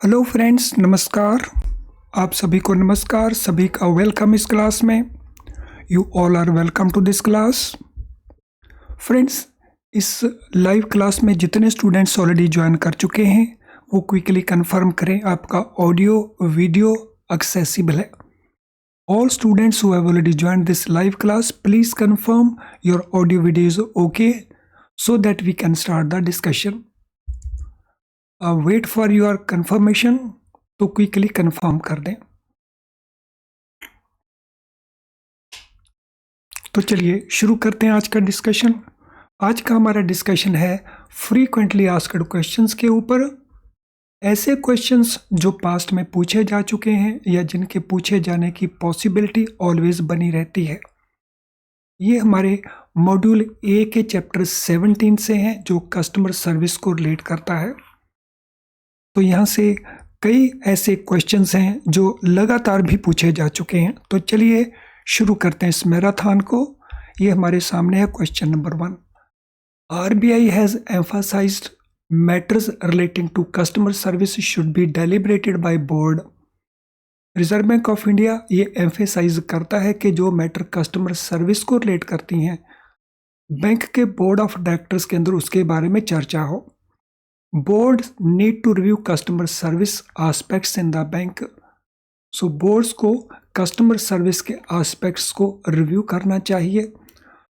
Hello friends, नमस्कार। आप सभी को नमस्कार, सभी का वेलकम इस क्लास में। You all are welcome to this class. Friends, इस लाइव क्लास में जितने स्टूडेंट्स ऑलरेडी ज्वाइन कर चुके हैं वो क्विकली कंफर्म करें आपका ऑडियो वीडियो एक्सेसिबल है। All students who have already join this live class, please confirm your audio video is okay so that we can start the discussion. Wait for your confirmation, तो quickly confirm कर दें। तो चलिए शुरू करते हैं आज का डिस्कशन। आज का हमारा डिस्कशन है फ्रीक्वेंटली आस्क्ड क्वेश्चंस के ऊपर। ऐसे क्वेश्चंस जो पास्ट में पूछे जा चुके हैं या जिनके पूछे जाने की पॉसिबिलिटी ऑलवेज बनी रहती है। ये हमारे मॉड्यूल ए के चैप्टर 17 से हैं जो कस्टमर सर्विस को रिलेट करता है। तो यहाँ से कई ऐसे क्वेश्चंस हैं जो लगातार भी पूछे जा चुके हैं। तो चलिए शुरू करते हैं इस मैराथन को। ये हमारे सामने है question number 1। RBI has emphasised matters relating to customer service should be deliberated by board. Reserve Bank of India ये एम्फेसाइज करता है कि जो मैटर कस्टमर सर्विस को रिलेट करती हैं बैंक के बोर्ड ऑफ डायरेक्टर्स के अंदर उसके बारे में चर्चा हो। Board need to review customer service aspects in the bank. So boards को कस्टमर सर्विस के आस्पेक्ट्स को रिव्यू करना चाहिए।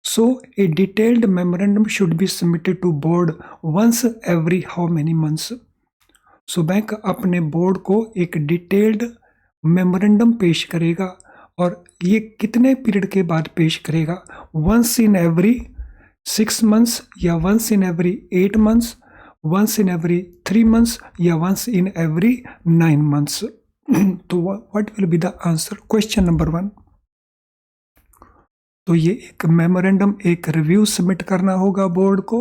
So a detailed memorandum should be submitted to board once every how many months. So bank अपने board को एक detailed memorandum पेश करेगा और ये कितने पीरियड के बाद पेश करेगा, वंस इन एवरी 6 मंथ्स या once in every 8 months, once in every 3 months या once in every 9 months. तो what will be the answer? Question number 1. तो ये एक मेमोरेंडम, एक रिव्यू सबमिट करना होगा बोर्ड को।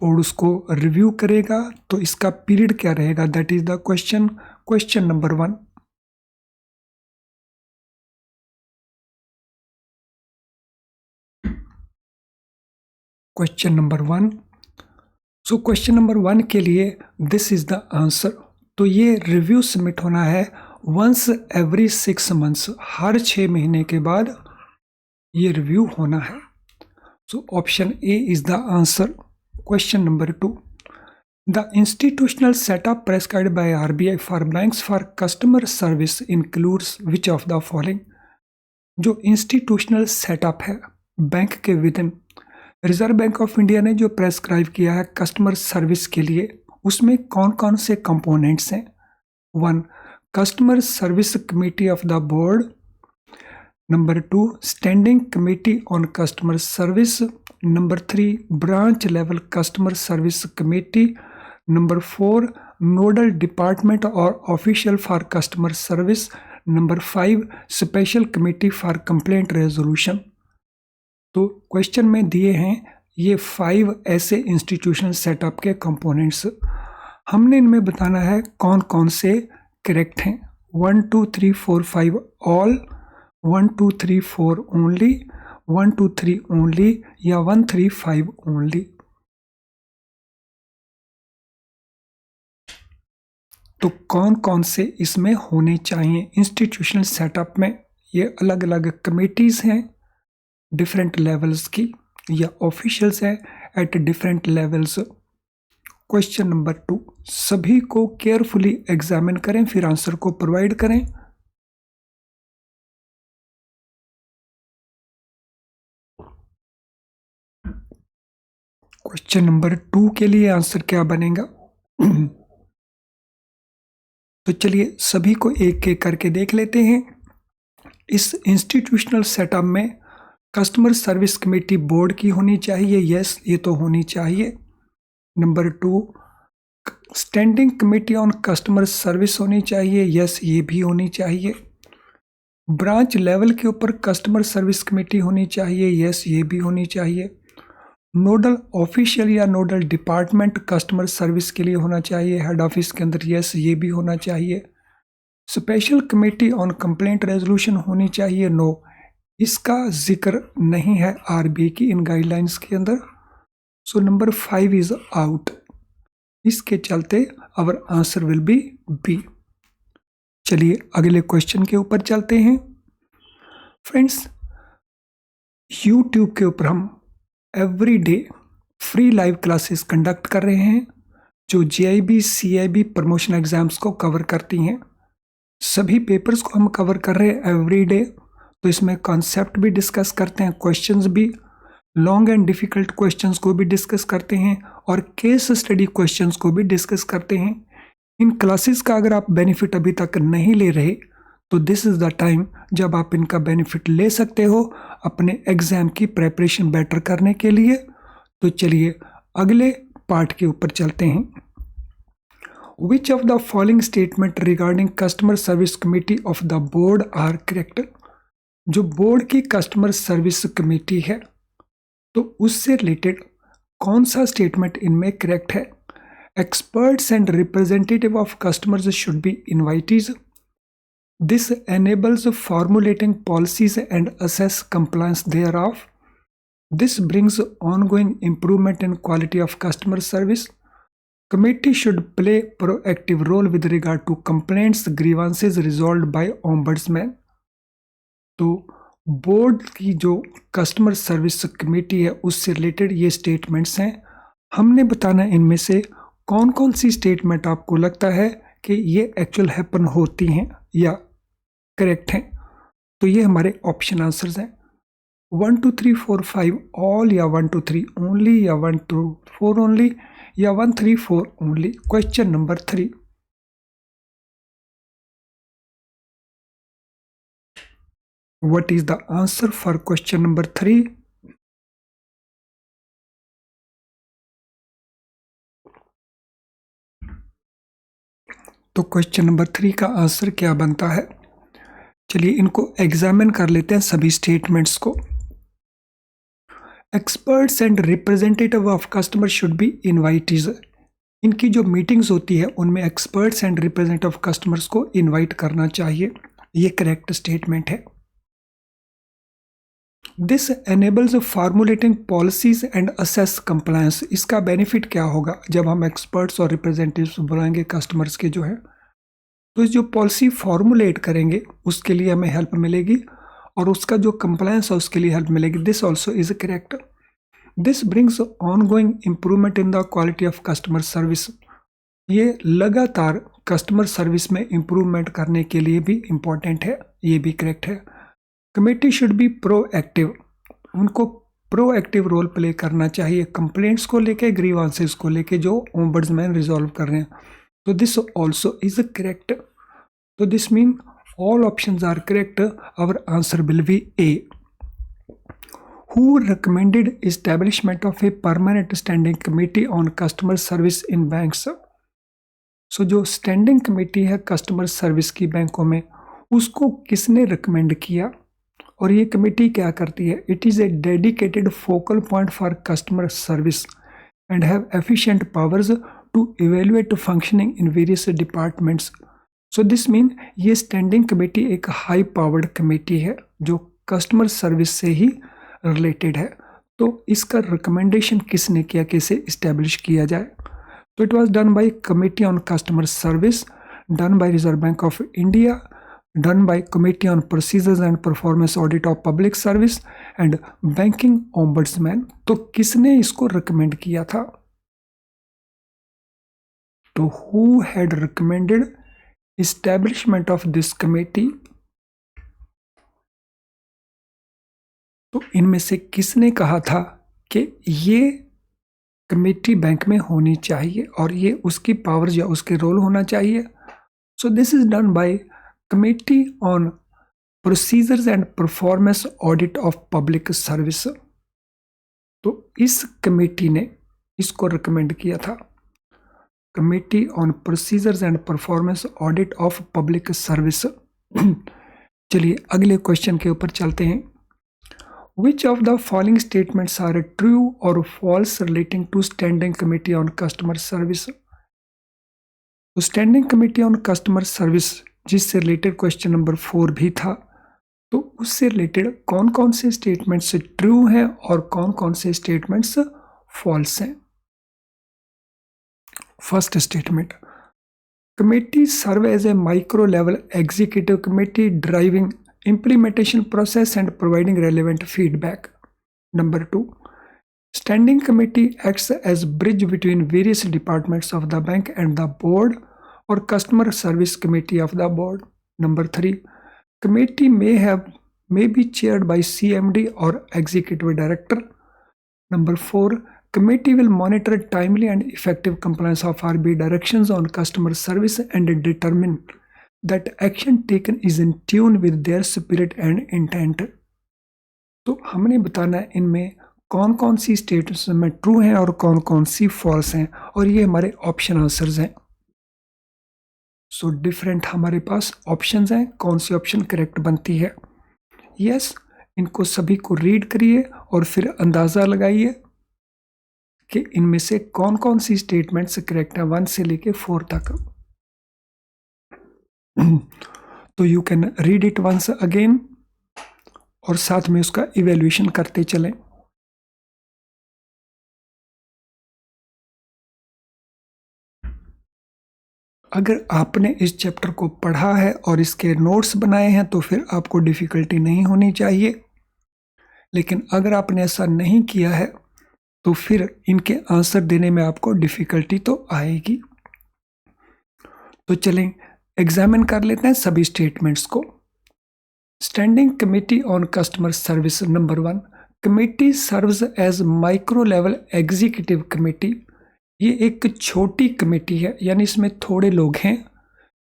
बोर्ड उसको रिव्यू करेगा तो इसका पीरियड क्या रहेगा, that is the question. Question number 1। Question number 1। So question number 1 के लिए दिस इज द आंसर। तो ये रिव्यू सबमिट होना है वंस एवरी 6 मंथ्स, हर 6 महीने के बाद ये रिव्यू होना है। सो option A is the answer. Question number 2। The institutional setup prescribed by RBI for banks for customer service includes which of the following. जो इंस्टीट्यूशनल सेटअप है बैंक के with in, reserve Bank of India ने जो prescribe किया है customer service के लिए, उसमें कौन कौन से कंपोनेंट्स हैं। 1. Customer service committee of the board. Number 2. Standing committee on customer service. Number 3. Branch level customer service committee. Number 4. Nodal department और official for customer service. Number 5. Special committee for complaint resolution. तो question में दिए हैं ये 5 ऐसे institutional setup के components. हमने इनमें बताना है कौन कौन से करेक्ट हैं। 1 2 3 4 5 ऑल, 1 2 3 4 ओनली, 1 2 3 ओनली या 1 3 5 ओनली। तो कौन कौन से इसमें होने चाहिए इंस्टीट्यूशनल सेटअप में। ये अलग अलग कमेटीज हैं डिफरेंट लेवल्स की या ऑफिशियल्स हैं at different levels. Question number 2, सभी को केयरफुली एग्जामिन करें फिर आंसर को प्रोवाइड करें। क्वेश्चन नंबर 2 के लिए आंसर क्या बनेगा। तो चलिए सभी को एक एक करके देख लेते हैं। इस इंस्टीट्यूशनल सेटअप में कस्टमर सर्विस कमेटी बोर्ड की होनी चाहिए, यस ये तो होनी चाहिए। Number 2, standing committee on customer service होनी चाहिए, यस ये भी होनी चाहिए। ब्रांच लेवल के ऊपर कस्टमर सर्विस कमेटी होनी चाहिए, यस ये भी होनी चाहिए। नोडल ऑफिशियल या नोडल डिपार्टमेंट कस्टमर सर्विस के लिए होना चाहिए हेड ऑफिस के अंदर, यस ये भी होना चाहिए। Special committee on complaint resolution होनी चाहिए, नो इसका जिक्र नहीं है आरबीआई की इन गाइडलाइंस के अंदर। So number 5 is out. इसके चलते our answer will be B. चलिए अगले क्वेश्चन के ऊपर चलते हैं। फ्रेंड्स, यूट्यूब के ऊपर हम every day free live classes conduct कर रहे हैं जो JIB CIB प्रमोशन एग्जाम्स को कवर करती हैं। सभी पेपर्स को हम कवर कर रहे हैं एवरी डे, तो इसमें कॉन्सेप्ट भी डिस्कस करते हैं, क्वेश्चंस भी, लॉन्ग एंड डिफ़िकल्ट क्वेश्चंस को भी डिस्कस करते हैं और केस स्टडी क्वेश्चंस को भी डिस्कस करते हैं। इन क्लासेस का अगर आप बेनिफिट अभी तक नहीं ले रहे तो दिस इज़ द टाइम जब आप इनका बेनिफिट ले सकते हो अपने एग्ज़ाम की प्रेपरेशन बेटर करने के लिए। तो चलिए अगले पार्ट के ऊपर चलते हैं। Which of the following statement regarding customer service committee of the board are correct? जो बोर्ड की कस्टमर सर्विस कमेटी है तो उससे रिलेटेड कौन सा स्टेटमेंट इनमें करेक्ट है? Experts and representative of customers should be invited. This enables formulating policies and assess compliance thereof. This brings ongoing improvement in quality of customer service. Committee should play proactive role with regard to complaints, grievances resolved by ombudsman. तो board की जो customer service committee है उससे related ये statements हैं। हमने बताना इनमें से कौन कौन सी स्टेटमेंट आपको लगता है कि ये एक्चुअल हैपन होती हैं या करेक्ट हैं। तो ये हमारे ऑप्शन आंसर्स हैं 1 2 3 4 5 ऑल, या 1 2 3 ओनली, या 1 2 4 ओनली, या 1 3 4 only. Question number 3, what is the answer for question number 3? तो क्वेश्चन नंबर 3 का आंसर क्या बनता है? चलिए इनको एग्जामिन कर लेते हैं सभी स्टेटमेंट्स को। Experts and representative of customer should be invited. इनकी जो मीटिंग्स होती है उनमें experts and representative of customers को इनवाइट करना चाहिए, ये करेक्ट स्टेटमेंट है। This enables formulating policies and assess compliance. इसका बेनिफिट क्या होगा जब हम एक्सपर्ट्स और रिप्रेजेंटेटिव्स बुलाएंगे कस्टमर्स के जो है, तो जो पॉलिसी फॉर्मुलेट करेंगे उसके लिए हमें हेल्प मिलेगी और उसका जो कंप्लायंस है उसके लिए हेल्प मिलेगी। This also is correct. This brings ongoing improvement in the quality of customer service. ये लगातार कस्टमर सर्विस में इम्प्रूवमेंट करने के लिए भी इम्पॉर्टेंट है, ये भी करेक्ट है। Committee should be proactive. उनको प्रोएक्टिव रोल प्ले करना चाहिए कंप्लेंट्स को लेके, ग्रीवांसेस को लेके जो ओम्बड्समैन रिजॉल्व कर रहे हैं। तो दिस ऑल्सो इज करेक्ट। तो this mean all options are correct. Our answer will be A. Who recommended establishment of a permanent standing committee on customer service in banks? So जो standing committee है customer service की बैंकों में, उसको किसने recommend किया और ये कमेटी क्या करती है? It is a dedicated focal point for customer service and have efficient powers to evaluate functioning in various departments. So this mean ये स्टैंडिंग कमेटी एक हाई पावर्ड कमेटी है जो कस्टमर सर्विस से ही रिलेटेड है। तो इसका रिकमेंडेशन किसने किया कि इसे इस्टेब्लिश किया जाए? तो it was done by committee on customer service, done by reserve Bank of India, done by committee on procedures and performance audit of public service and banking ombudsman. तो किसने इसको रिकमेंड किया था? तो who had recommended establishment of this committee? तो इनमें से किसने कहा था कि ये कमेटी बैंक में होनी चाहिए और ये उसकी पावर्स या उसके रोल होना चाहिए? So this is done by committee on procedures and performance audit of public service. तो इस कमेटी ने इसको रिकमेंड किया था, committee on procedures and performance audit of public service. चलिए अगले क्वेश्चन के ऊपर चलते हैं। Which of the following statements are true और false relating to standing committee on customer service? तो standing committee on customer service जिससे रिलेटेड क्वेश्चन नंबर 4 भी था, तो उससे रिलेटेड कौन कौन से स्टेटमेंट्स ट्रू हैं और कौन कौन से स्टेटमेंट्स फॉल्स हैं? First statement. Committee serve as a micro-level executive committee driving implementation process and providing relevant feedback. Number 2. Standing committee acts as bridge between various departments of the bank and the board or customer service committee of the board. Number 3. Committee may be chaired by CMD or executive director. Number 4. Committee will monitor timely and effective compliance of RBI directions on customer service and determine that action taken is in tune with their spirit and intent. तो हमने बताना है इनमें कौन कौन सी statements में true हैं और कौन कौन सी फॉल्स हैं, और ये हमारे ऑप्शन आंसर्स हैं. सो डिफरेंट हमारे पास ऑप्शंस हैं, कौन सी ऑप्शन करेक्ट बनती है. यस, इनको सभी को रीड करिए और फिर अंदाज़ा लगाइए कि इनमें से कौन कौन सी स्टेटमेंट्स करेक्ट है 1 से लेके 4 तक. तो you can read it once again और साथ में उसका इवेल्युएशन करते चलें. अगर आपने इस चैप्टर को पढ़ा है और इसके नोट्स बनाए हैं तो फिर आपको डिफ़िकल्टी नहीं होनी चाहिए, लेकिन अगर आपने ऐसा नहीं किया है तो फिर इनके आंसर देने में आपको डिफ़िकल्टी तो आएगी. तो चलें एग्जामिन कर लेते हैं सभी स्टेटमेंट्स को. Standing committee on customer service. Number 1. Committee serves as micro level executive committee. ये एक छोटी कमेटी है, यानी इसमें थोड़े लोग हैं,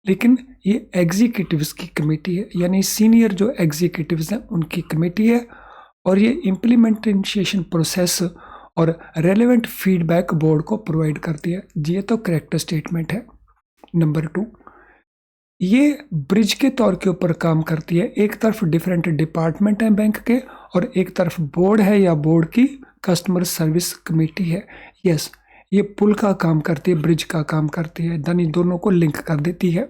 लेकिन ये एग्जीक्यूटिव्स की कमेटी है, यानी सीनियर जो एग्जीक्यूटिव्स हैं उनकी कमेटी है, और ये इम्प्लीमेंटेशन प्रोसेस और रेलेवेंट फीडबैक बोर्ड को प्रोवाइड करती है. ये तो करेक्ट स्टेटमेंट है. नंबर 2. ये ब्रिज के तौर के ऊपर काम करती है. एक तरफ डिफरेंट डिपार्टमेंट हैं बैंक के और एक तरफ बोर्ड है या बोर्ड की कस्टमर सर्विस कमेटी है. यस, ये पुल का काम करती है, ब्रिज का काम करती है, यानी दोनों को लिंक कर देती है.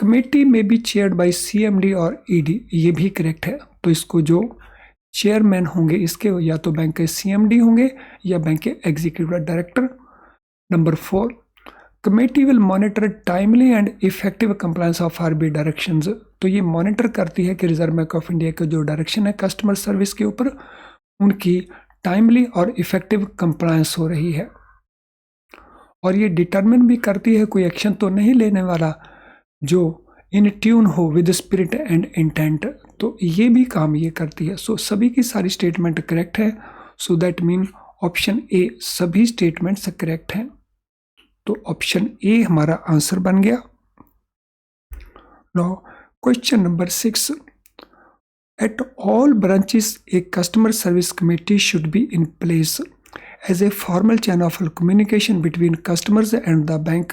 कमेटी में बी चेयर्ड बाय CMD और ED. ये भी करेक्ट है. तो इसको जो चेयरमैन होंगे इसके या तो बैंक के CMD होंगे या बैंक के executive director. Number 4. Committee will monitor timely and effective compliance of RBI directions. तो ये मॉनिटर करती है कि रिजर्व बैंक ऑफ इंडिया के जो डायरेक्शन है कस्टमर सर्विस के ऊपर, उनकी टाइमली और इफेक्टिव कंप्लायंस हो रही है. और ये डिटरमिन भी करती है कोई एक्शन तो नहीं लेने वाला जो इन ट्यून हो विद स्पिरिट एंड इंटेंट. तो ये भी काम ये करती है. सो सभी की सारी स्टेटमेंट करेक्ट है. सो दैट मीन ऑप्शन ए सभी स्टेटमेंट्स करेक्ट हैं. तो ऑप्शन ए हमारा आंसर बन गया. Now question number 6. At all branches, a customer service committee should be in place as a formal channel of communication between customers and the bank,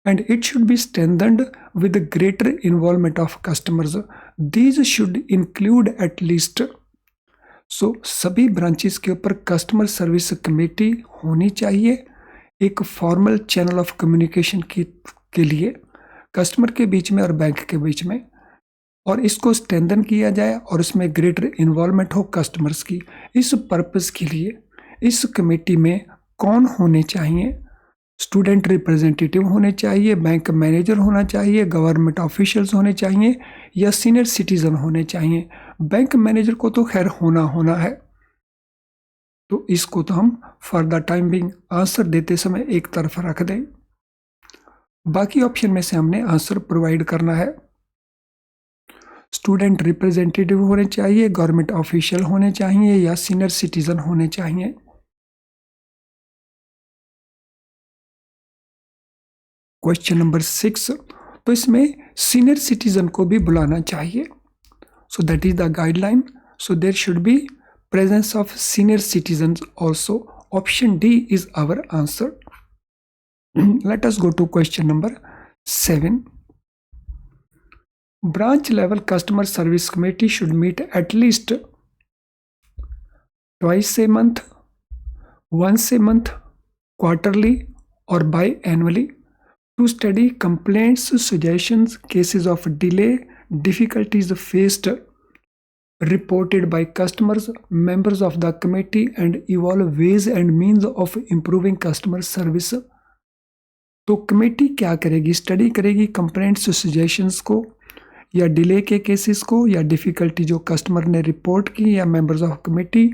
and it should be strengthened with greater involvement of customers. These should include at least. So, सभी branches के ऊपर customer service committee होनी चाहिए एक formal channel of communication के लिए customer के बीच में और बैंक के बीच में, और इसको स्ट्रेंथन किया जाए और इसमें ग्रेटर इन्वॉल्वमेंट हो कस्टमर्स की. इस पर्पस के लिए इस कमेटी में कौन होने चाहिए? स्टूडेंट रिप्रेजेंटेटिव होने चाहिए, बैंक मैनेजर होना चाहिए, गवर्नमेंट ऑफिशियल्स होने चाहिए या सीनियर सिटीजन होने चाहिए. बैंक मैनेजर को तो खैर होना है, तो इसको तो हम for the time being answer देते समय एक तरफ रख दें. बाकी ऑप्शन में से हमने आंसर प्रोवाइड करना है. स्टूडेंट रिप्रेजेंटेटिव होने चाहिए, गवर्नमेंट ऑफिशियल होने चाहिए या सीनियर सिटीजन होने चाहिए. Question number 6. तो इसमें सीनियर सिटीजन को भी बुलाना चाहिए. So that is the guideline. So there should be presence of senior citizen also. Option D is our answer. Let us go to question number 7. Branch level customer service committee should meet at least twice a month, once a month, quarterly or biannually to study complaints, suggestions, cases of delay, difficulties faced reported by customers, members of the committee, and evolve ways and means of improving customer service. तो committee क्या करेगी? Study करेगी complaints suggestions को, या delay के cases को, या difficulty जो कस्टमर ने रिपोर्ट की या मेंबर्स ऑफ कमेटी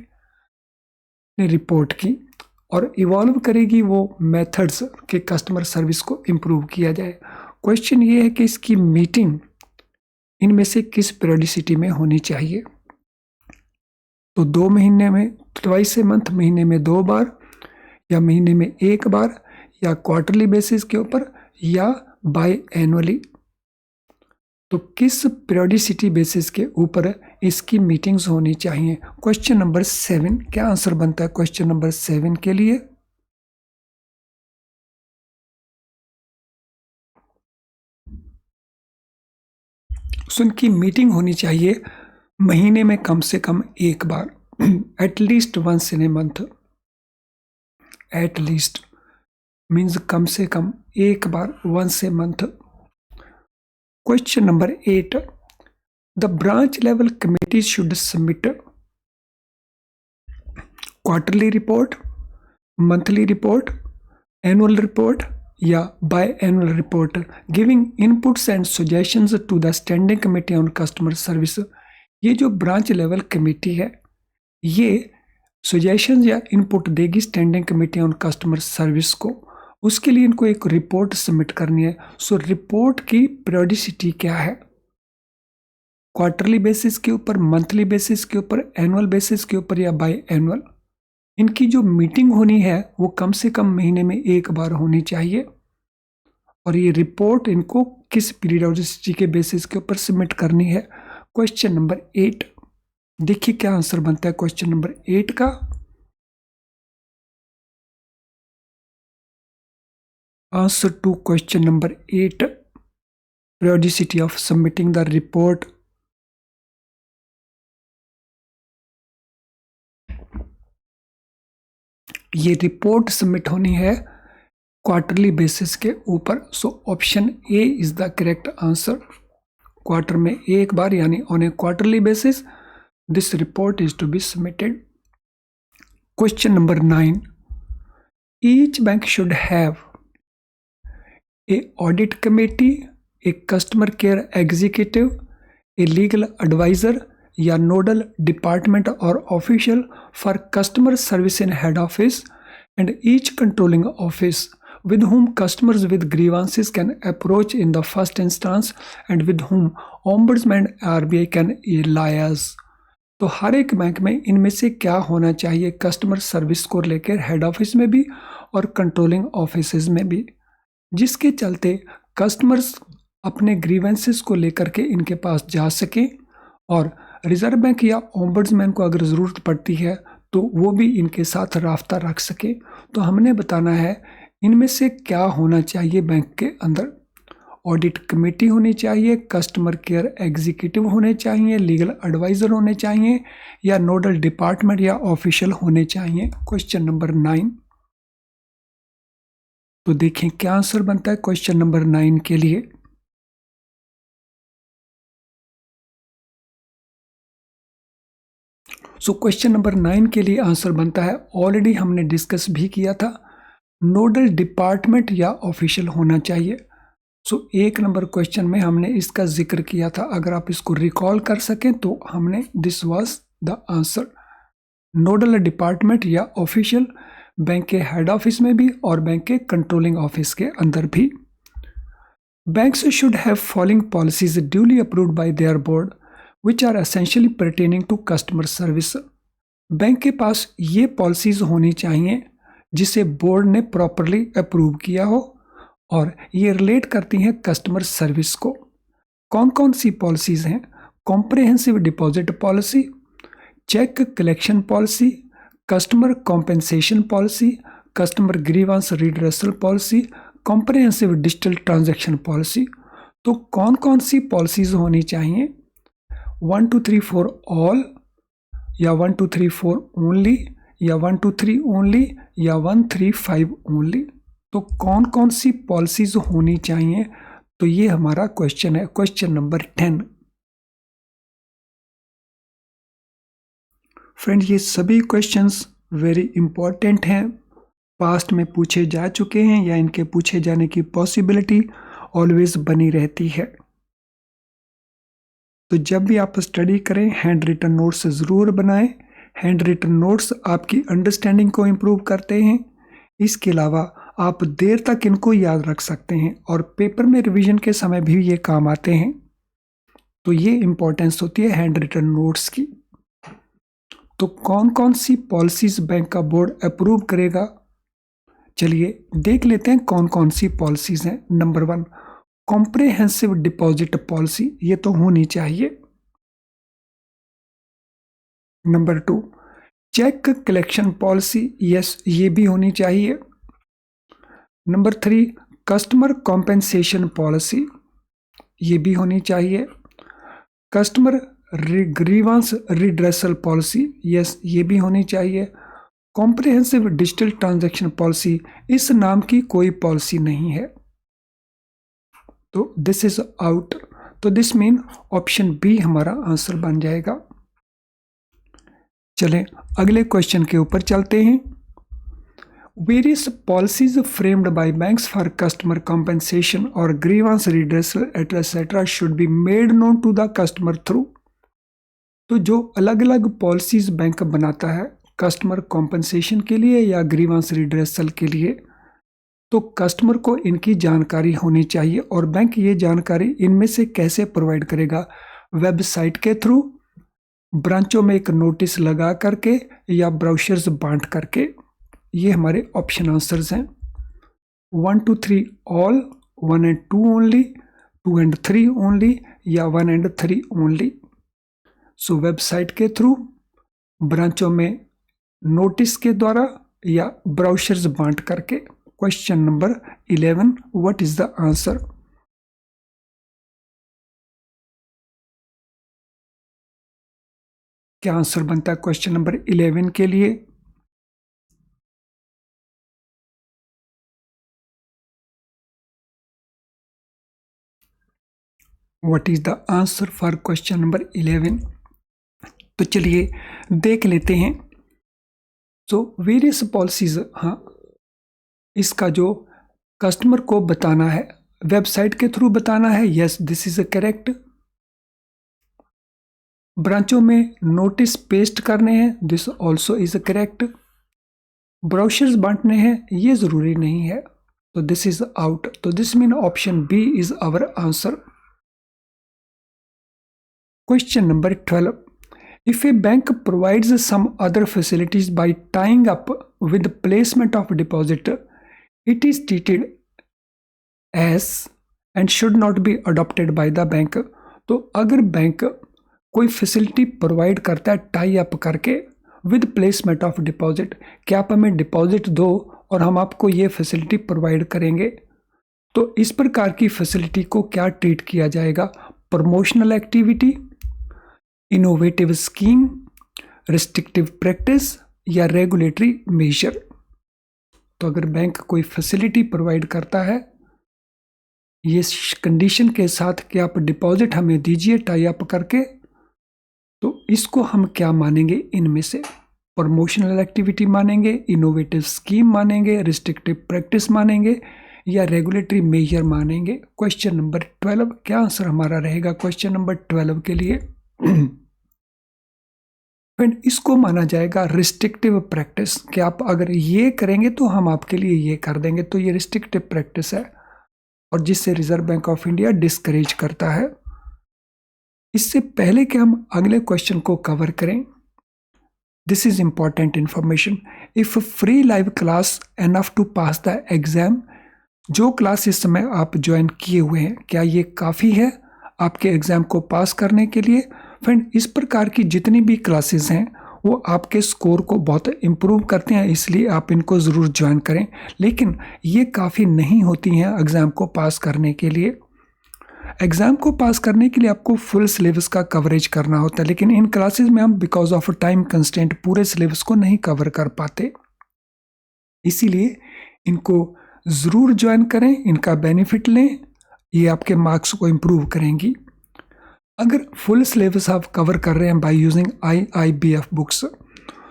ने रिपोर्ट की, और इवॉल्व करेगी वो मेथड्स के कस्टमर सर्विस को इम्प्रूव किया जाए। क्वेश्चन ये है कि इसकी मीटिंग इनमें से किस पीरियडिसिटी में होनी चाहिए? तो 2 महीने में, ट्वाइस ए मंथ, महीने में 2 बार, या महीने में 1 बार, या क्वार्टरली बेसिस के ऊपर, या बाय एनुअली। तो किस पीरियडिसिटी बेसिस के ऊपर इसकी मीटिंग्स होनी चाहिए? क्वेश्चन नंबर 7, क्या आंसर बनता है क्वेश्चन नंबर 7 के लिए? सो इनकी मीटिंग होनी चाहिए महीने में कम से कम 1 बार, at least once in a month. At least means कम से कम 1 बार, once a month. Question number 8, the branch level committee should submit quarterly report, monthly report, annual report, या biannual report, giving inputs and suggestions to the standing committee on customer service. ये जो branch level committee है, ये suggestions या input देगी standing committee on customer service को। उसके लिए इनको एक रिपोर्ट सबमिट करनी है। सो रिपोर्ट की पीरियडिसिटी क्या है? क्वार्टरली बेसिस के ऊपर, मंथली बेसिस के ऊपर, एनुअल बेसिस के ऊपर, या बाय एनुअल। इनकी जो मीटिंग होनी है वो कम से कम महीने में 1 बार होनी चाहिए, और ये रिपोर्ट इनको किस पीरियडिसिटी के बेसिस के ऊपर सबमिट करनी है? क्वेश्चन नंबर 8, देखिए क्या आंसर बनता है क्वेश्चन नंबर 8 का। Answer to question number 8, periodicity of submitting the report. ये रिपोर्ट सबमिट होनी है क्वार्टरली बेसिस के ऊपर। So option A is the correct answer. Quarter में 1 बार, यानी on a quarterly basis this report is to be submitted. Question number 9, each bank should have a audit committee, a customer care executive, a legal advisor, या nodal department और official for customer service in head office and each controlling office with whom customers with grievances can approach in the first instance and with whom ombudsman RBI can liaise। तो हर एक bank में इनमें से क्या होना चाहिए customer service को लेकर, हेड ऑफिस में भी और कंट्रोलिंग ऑफिस में भी, जिसके चलते कस्टमर्स अपने ग्रीवेंसेस को लेकर के इनके पास जा सकें, और रिजर्व बैंक या ओम्बड्समैन को अगर ज़रूरत पड़ती है तो वो भी इनके साथ राब्ता रख सके। तो हमने बताना है इनमें से क्या होना चाहिए बैंक के अंदर। ऑडिट कमेटी होनी चाहिए, कस्टमर केयर एग्जीक्यूटिव होने चाहिए, लीगल एडवाइज़र होने चाहिए, या नोडल डिपार्टमेंट या ऑफिशियल होने चाहिए। क्वेश्चन नंबर 9, तो देखें क्या आंसर बनता है क्वेश्चन नंबर 9 के लिए। सो क्वेश्चन नंबर 9 के लिए आंसर बनता है, ऑलरेडी हमने डिस्कस भी किया था, नोडल डिपार्टमेंट या ऑफिशियल होना चाहिए। सो 1 नंबर क्वेश्चन में हमने इसका जिक्र किया था, अगर आप इसको रिकॉल कर सकें तो हमने this was the answer. Nodal department या ऑफिशियल बैंक के हेड ऑफिस में भी और बैंक के कंट्रोलिंग ऑफिस के अंदर भी। Banks should have following policies duly approved by their board which are essentially pertaining to customer service. Bank के पास ये पॉलिसीज होनी चाहिए जिसे बोर्ड ने प्रॉपरली अप्रूव किया हो, और ये रिलेट करती हैं कस्टमर सर्विस को। कौन कौन सी पॉलिसीज़ हैं? Comprehensive deposit policy, cheque collection policy, customer compensation policy, customer grievance redressal policy, comprehensive digital transaction policy. तो कौन कौन सी पॉलिसीज़ होनी चाहिए? 1 2 3 4 ऑल, या 1 2 3 4 ओनली, या 1 2 3 ओनली, या 1 3 5 ओनली। तो कौन कौन सी पॉलिसीज होनी चाहिए? तो ये हमारा क्वेश्चन है, क्वेश्चन नंबर 10। फ्रेंड, ये सभी क्वेश्चंस वेरी इंपॉर्टेंट हैं पास्ट में पूछे जा चुके हैं या इनके पूछे जाने की पॉसिबिलिटी ऑलवेज बनी रहती है। तो जब भी आप स्टडी करें हैंड रिटन नोट्स ज़रूर बनाएं। हैंड रिटन नोट्स आपकी अंडरस्टैंडिंग को इम्प्रूव करते हैं। इसके अलावा आप देर तक इनको याद रख सकते हैं और पेपर में रिवीजन के समय भी ये काम आते हैं। तो ये इम्पोर्टेंस होती है हैंड रिटन नोट्स की। तो कौन कौन सी पॉलिसीज बैंक का बोर्ड अप्रूव करेगा, चलिए देख लेते हैं कौन कौन सी पॉलिसीज हैं। नंबर 1, कॉम्प्रिहेंसिव डिपॉजिट पॉलिसी, ये तो होनी चाहिए। Number 2, cheque collection policy, yes ये भी होनी चाहिए। नंबर 3, कस्टमर कॉम्पेंसेशन पॉलिसी, ये भी होनी चाहिए। Customer grievance redressal policy, yes ये भी होनी चाहिए। कॉम्प्रिहेंसिव डिजिटल ट्रांजैक्शन पॉलिसी, इस नाम की कोई पॉलिसी नहीं है, तो दिस इज आउट। तो दिस मीन ऑप्शन बी हमारा आंसर बन जाएगा। चलें अगले क्वेश्चन के ऊपर चलते हैं। Various policies framed by banks for customer compensation और grievance redressal etcetera should be made known to the customer through. तो जो अलग अलग पॉलिसीज बैंक बनाता है कस्टमर कॉम्पेंसेशन के लिए या ग्रीवांस रिड्रेसल के लिए, तो कस्टमर को इनकी जानकारी होनी चाहिए और बैंक ये जानकारी इनमें से कैसे प्रोवाइड करेगा, वेबसाइट के थ्रू, ब्रांचों में एक नोटिस लगा करके या ब्राउचर्स बांट करके। ये हमारे ऑप्शन आंसर्स हैं 1 2 3 all, 1 and 2 only, 2 and 3 only या 1 and 3 ओनली। सो वेबसाइट के थ्रू, ब्रांचों में नोटिस के द्वारा या ब्राउचर्स बांट करके। Question number 11, what is the answer? क्या आंसर बनता है क्वेश्चन नंबर 11 के लिए? What is the answer for question number 11? तो चलिए देख लेते हैं। तो वेरियस पॉलिसीज, हाँ इसका जो कस्टमर को बताना है वेबसाइट के थ्रू बताना है, यस दिस इज करेक्ट। ब्रांचों में नोटिस पेस्ट करने हैं, this also is correct. Brochures बांटने हैं, ये जरूरी नहीं है, तो दिस इज आउट। तो this mean option B is our answer. Question number 12, if a bank provides some other facilities by tying up with placement of deposit, it is treated as and should not be adopted by the bank। तो अगर bank कोई facility provide करता है tie up करके with placement of deposit, कि आप हमें deposit दो और हम आपको ये फैसिलिटी प्रोवाइड करेंगे, तो इस प्रकार की फैसिलिटी को क्या ट्रीट किया जाएगा? Promotional activity, innovative scheme, restrictive practice या रेगुलेटरी मेजर। तो अगर बैंक कोई फैसिलिटी प्रोवाइड करता है ये कंडीशन के साथ कि आप डिपॉजिट हमें दीजिए टाई अप करके, तो इसको हम क्या मानेंगे? इनमें से प्रमोशनल एक्टिविटी मानेंगे, इनोवेटिव स्कीम मानेंगे, रिस्ट्रिक्टिव प्रैक्टिस मानेंगे या रेगुलेटरी मेजर मानेंगे। क्वेश्चन नंबर 12, क्या आंसर हमारा रहेगा क्वेश्चन नंबर 12 के लिए? फ्रेंड इसको माना जाएगा रिस्ट्रिक्टिव प्रैक्टिस, कि आप अगर ये करेंगे तो हम आपके लिए ये कर देंगे, तो ये रिस्ट्रिक्टिव प्रैक्टिस है और जिससे reserve Bank of India discourage करता है। इससे पहले कि हम अगले क्वेश्चन को कवर करें, this is important information. If free live class enough to pass the exam, जो क्लास इस समय आप ज्वाइन किए हुए हैं क्या ये काफ़ी है आपके एग्जाम को पास करने के लिए? फ्रेंड इस प्रकार की जितनी भी क्लासेस हैं वो आपके स्कोर को बहुत इम्प्रूव करते हैं, इसलिए आप इनको ज़रूर ज्वाइन करें, लेकिन ये काफ़ी नहीं होती हैं एग्ज़ाम को पास करने के लिए। एग्ज़ाम को पास करने के लिए आपको फुल सिलेबस का कवरेज करना होता है, लेकिन इन क्लासेस में हम बिकॉज ऑफ टाइम कंस्ट्रेंट पूरे सिलेबस को नहीं कवर कर पाते, इसीलिए इनको ज़रूर ज्वाइन करें, इनका बेनिफिट लें, ये आपके मार्क्स को इम्प्रूव करेंगी। अगर फुल सिलेबस आप कवर कर रहे हैं बाय यूजिंग IIBF बुक्स,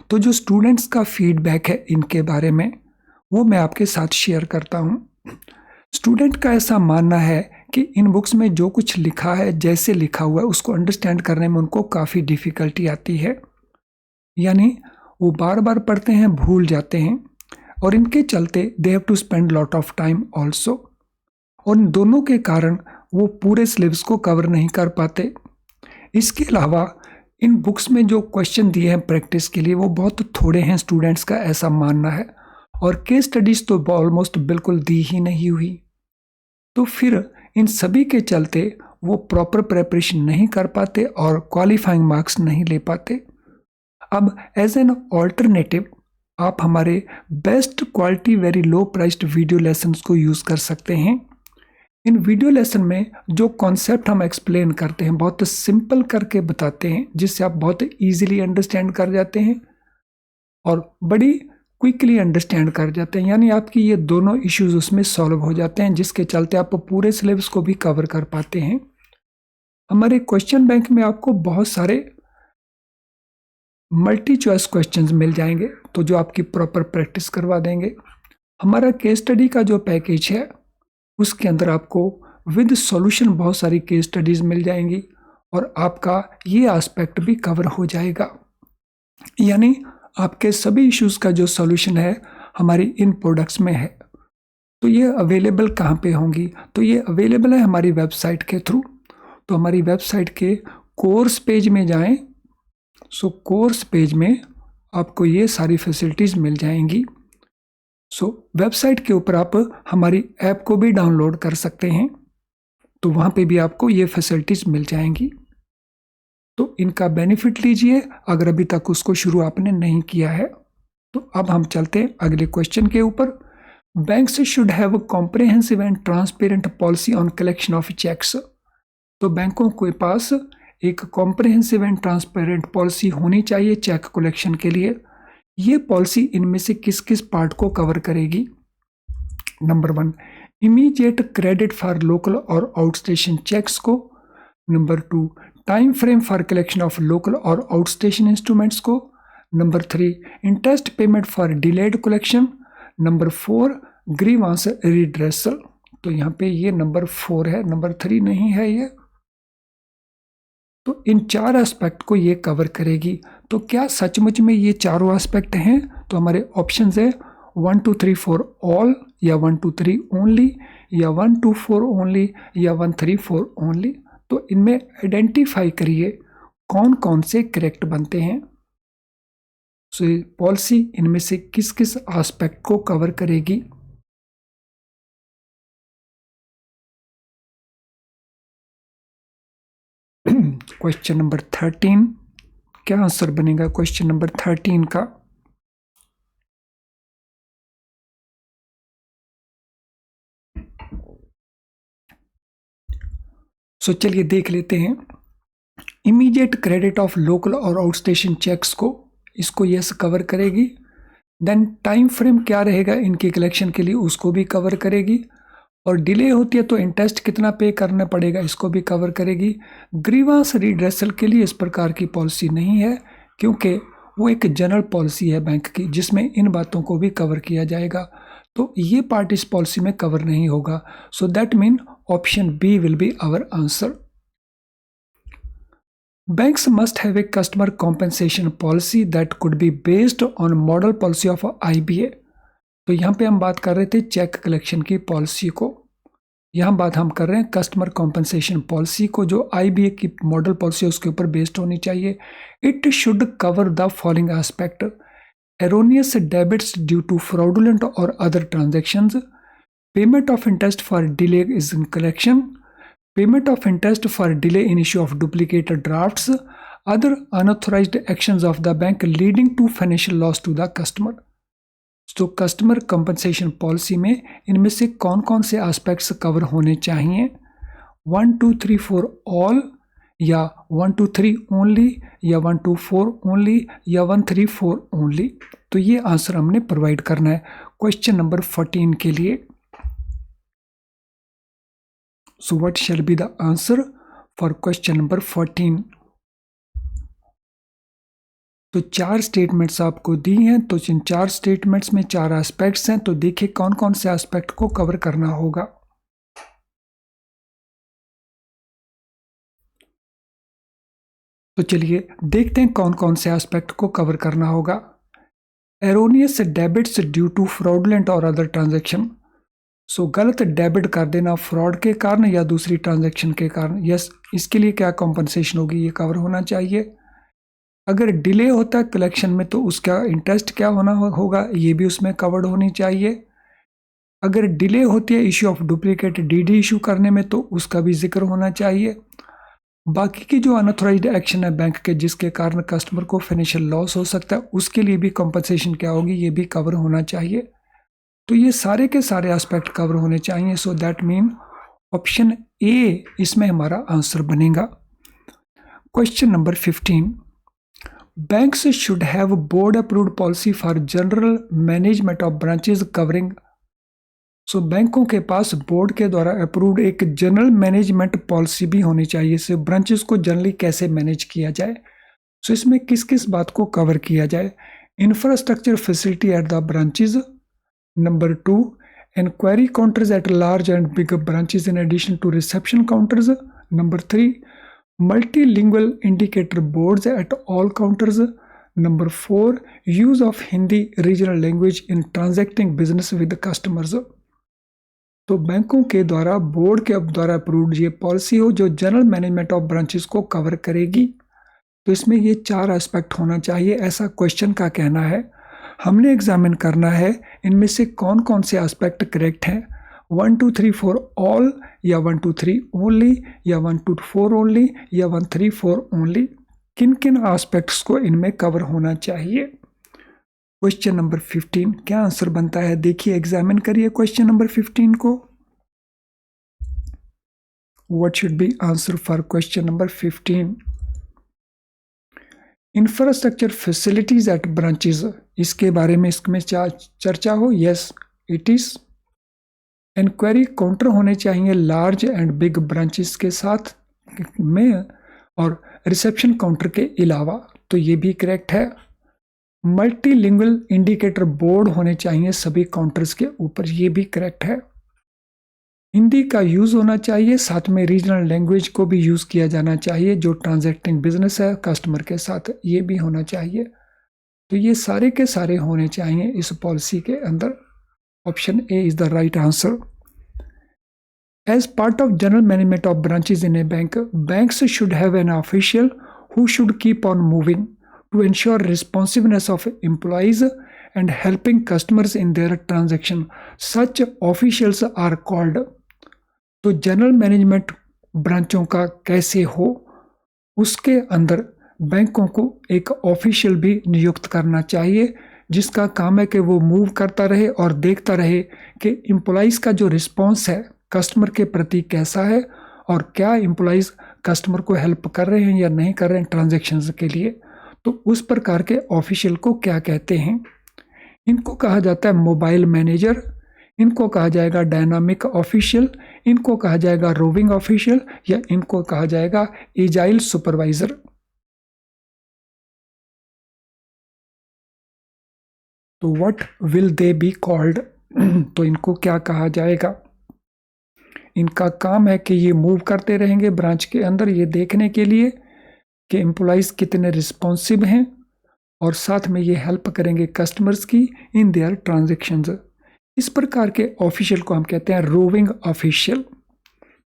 तो जो स्टूडेंट्स का फीडबैक है इनके बारे में वो मैं आपके साथ शेयर करता हूँ। स्टूडेंट का ऐसा मानना है कि इन बुक्स में जो कुछ लिखा है, जैसे लिखा हुआ है, उसको अंडरस्टैंड करने में उनको काफ़ी डिफ़िकल्टी आती है, यानी वो बार बार पढ़ते हैं, भूल जाते हैं, और इनके चलते they have to spend lot of time also. और इन दोनों के कारण वो पूरे सिलेबस को कवर नहीं कर पाते। इसके अलावा इन बुक्स में जो क्वेश्चन दिए हैं प्रैक्टिस के लिए वो बहुत थोड़े हैं, स्टूडेंट्स का ऐसा मानना है, और केस स्टडीज तो ऑलमोस्ट बिल्कुल दी ही नहीं हुई। तो फिर इन सभी के चलते वो प्रॉपर प्रेपरेशन नहीं कर पाते और क्वालिफाइंग मार्क्स नहीं ले पाते। अब एज एन ऑल्टरनेटिव आप हमारे best quality very low priced video lessons को यूज़ कर सकते हैं। इन वीडियो लेसन में जो कॉन्सेप्ट हम एक्सप्लेन करते हैं बहुत सिंपल करके बताते हैं, जिससे आप बहुत इजीली अंडरस्टैंड कर जाते हैं और बड़ी क्विकली अंडरस्टैंड कर जाते हैं, यानी आपकी ये दोनों इश्यूज उसमें सॉल्व हो जाते हैं, जिसके चलते आप पूरे सिलेबस को भी कवर कर पाते हैं। हमारे क्वेश्चन बैंक में आपको बहुत सारे मल्टी चॉइस क्वेश्चंस मिल जाएंगे, तो जो आपकी प्रॉपर प्रैक्टिस करवा देंगे। हमारा केस स्टडी का जो पैकेज है उसके अंदर आपको विद सॉल्यूशन बहुत सारी केस स्टडीज मिल जाएंगी और आपका ये एस्पेक्ट भी कवर हो जाएगा, यानी आपके सभी इश्यूज का जो सॉल्यूशन है हमारी इन प्रोडक्ट्स में है। तो ये अवेलेबल कहाँ पे होंगी? तो ये अवेलेबल है हमारी वेबसाइट के थ्रू। तो हमारी वेबसाइट के कोर्स पेज में जाएं। सो कोर्स पेज में आपको ये सारी फैसिलिटीज़ मिल जाएंगी। वेबसाइट के ऊपर आप हमारी ऐप को भी डाउनलोड कर सकते हैं, तो वहाँ पे भी आपको ये फैसिलिटीज़ मिल जाएंगी। तो इनका बेनिफिट लीजिए अगर अभी तक उसको शुरू आपने नहीं किया है। तो अब हम चलते हैं अगले क्वेश्चन के ऊपर। Banks should have a comprehensive and transparent policy on collection of cheques. तो बैंकों के पास एक कॉम्प्रिहेंसिव एंड ट्रांसपेरेंट पॉलिसी होनी चाहिए चेक कलेक्शन के लिए। ये पॉलिसी इनमें से किस किस पार्ट को कवर करेगी? Number 1, immediate credit for local और आउटस्टेशन चेक्स को। Number 2, time frame for collection of local और आउटस्टेशन इंस्ट्रूमेंट्स को। Number 3, interest payment for delayed collection. Number 4, grievance redressal. तो यहाँ पे ये नंबर 4 है, नंबर 3 नहीं है ये। तो इन 4 एस्पेक्ट को ये कवर करेगी। तो क्या सचमुच में ये चारों एस्पेक्ट हैं? तो हमारे ऑप्शंस है 1 2 3 4 ऑल, या 1 2 3 ओनली, या 1 2 4 ओनली, या 1 3 4 ओनली। तो इनमें आइडेंटिफाई करिए कौन कौन से करेक्ट बनते हैं। सो पॉलिसी इनमें से किस किस एस्पेक्ट को कवर करेगी? क्वेश्चन नंबर 13, क्या आंसर बनेगा क्वेश्चन नंबर 13 का? चलिए देख लेते हैं। इमीडिएट क्रेडिट ऑफ लोकल और आउटस्टेशन चेक्स को, इसको यस कवर करेगी। देन टाइम फ्रेम क्या रहेगा इनके कलेक्शन के लिए, उसको भी कवर करेगी। और डिले होती है तो इंटरेस्ट कितना पे करना पड़ेगा, इसको भी कवर करेगी। ग्रीवांस रिड्रेसल के लिए इस प्रकार की पॉलिसी नहीं है, क्योंकि वो एक जनरल पॉलिसी है बैंक की, जिसमें इन बातों को भी कवर किया जाएगा। तो ये पार्ट इस पॉलिसी में कवर नहीं होगा। So that mean option B will be our answer. Banks must have a customer compensation policy that could be based on model policy of IBA। तो यहाँ पे हम बात कर रहे थे चेक कलेक्शन की पॉलिसी को, यहाँ बात हम कर रहे हैं कस्टमर कॉम्पनसेशन पॉलिसी को, जो IBA की मॉडल पॉलिसी उसके ऊपर बेस्ड होनी चाहिए। It should cover the following aspect: erroneous debits due to fraudulent और other transactions, payment of interest for delays in collection, payment of interest for delay in issue of duplicate drafts, other unauthorized actions of the bank leading to financial loss to the customer। तो customer compensation policy में इनमें से कौन कौन से aspects cover होने चाहिए? 1 2 3 4 all, या 1 2 3 ओनली, या 1 2 4 ओनली, या 1 3 4 ओनली। तो ये आंसर हमने प्रोवाइड करना है क्वेश्चन नंबर 14 के लिए। So what shall be the answer for question number 14? तो 4 स्टेटमेंट्स आपको दी हैं, तो इन 4 स्टेटमेंट्स में 4 एस्पेक्ट्स हैं, तो देखिए कौन कौन से एस्पेक्ट को कवर करना होगा। तो चलिए देखते हैं कौन कौन से एस्पेक्ट को कवर करना होगा। Erroneous debits due to fraudulent और अदर ट्रांजैक्शन। सो गलत डेबिट कर देना फ्रॉड के कारण या दूसरी ट्रांजैक्शन के कारण, यस, इसके लिए क्या कॉम्पनसेशन होगी, ये कवर होना चाहिए। अगर डिले होता है कलेक्शन में तो उसका इंटरेस्ट क्या होना होगा, ये भी उसमें कवर्ड होनी चाहिए। अगर डिले होती है issue of duplicate DD issue करने में तो उसका भी जिक्र होना चाहिए। बाकी की जो अनऑथराइज्ड एक्शन है बैंक के जिसके कारण कस्टमर को फाइनेंशियल लॉस हो सकता है, उसके लिए भी कॉम्पनसेशन क्या होगी, ये भी कवर होना चाहिए। तो ये सारे के सारे एस्पेक्ट कवर होने चाहिए। So that mean option A इसमें हमारा आंसर बनेगा। Question number 15, banks should have board approved policy for general management of branches covering। सो बैंकों के पास बोर्ड के द्वारा अप्रूव्ड एक जनरल मैनेजमेंट पॉलिसी भी होनी चाहिए, से ब्रांचेस को जनरली कैसे मैनेज किया जाए। सो इसमें किस किस बात को कवर किया जाए। Infrastructure facility at the branches, number 2 enquiry counters at large and big branches in addition to reception counters, number 3 multilingual indicator boards at all counters, number 4 use of Hindi regional language in transacting business with the customers। तो बैंकों के द्वारा board के द्वारा approved ये policy हो जो general management of branches को कवर करेगी। तो इसमें ये 4 एस्पेक्ट होना चाहिए, ऐसा क्वेश्चन का कहना है। हमने एग्जामिन करना है इनमें से कौन कौन से एस्पेक्ट करेक्ट हैं, 1 2 3 4 ऑल या 1 2 3 ओनली या 1 2 4 ओनली या 1 3 4 ओनली, किन किन एस्पेक्ट्स को इनमें कवर होना चाहिए। क्वेश्चन नंबर 15 क्या आंसर बनता है, देखिए एग्जामिन करिए क्वेश्चन नंबर 15 को। What should be answer for question number 15। Infrastructure facilities at branches, इसके बारे में इसमें चर्चा हो, yes it is. Enquiry counter होने चाहिए लार्ज एंड बिग ब्रांचेस के साथ में और रिसेप्शन काउंटर के अलावा, तो ये भी करेक्ट है। मल्टीलिंगुअल इंडिकेटर बोर्ड होने चाहिए सभी काउंटर्स के ऊपर, ये भी करेक्ट है। हिंदी का यूज़ होना चाहिए, साथ में रीजनल लैंग्वेज को भी यूज़ किया जाना चाहिए जो ट्रांजैक्टिंग बिजनेस है कस्टमर के साथ, ये भी होना चाहिए। तो ये सारे के सारे होने चाहिए इस पॉलिसी के अंदर। Option A is the right answer. As part of general management of branches in a bank, banks should have an official who should keep on moving to ensure responsiveness of employees and helping customers in their transaction. Such officials are called। तो general management ब्रांचों का कैसे हो, उसके अंदर बैंकों को एक official भी नियुक्त करना चाहिए जिसका काम है कि वो मूव करता रहे और देखता रहे कि एम्प्लॉइज़ का जो रिस्पॉन्स है कस्टमर के प्रति कैसा है और क्या एम्प्लॉइज़ कस्टमर को हेल्प कर रहे हैं या नहीं कर रहे हैं ट्रांजैक्शंस के लिए। तो उस प्रकार के ऑफिशियल को क्या कहते हैं, इनको कहा जाता है मोबाइल मैनेजर, इनको कहा जाएगा डायनामिक ऑफिशियल, इनको कहा जाएगा रोविंग ऑफिशियल या इनको कहा जाएगा एजाइल सुपरवाइजर। तो what will they be called, तो इनको क्या कहा जाएगा। इनका काम है कि ये मूव करते रहेंगे ब्रांच के अंदर ये देखने के लिए कि एम्प्लॉइज़ कितने रिस्पॉन्सिव हैं और साथ में ये हेल्प करेंगे कस्टमर्स की इन देयर ट्रांजैक्शंस। इस प्रकार के ऑफिशियल को हम कहते हैं रोविंग ऑफिशियल।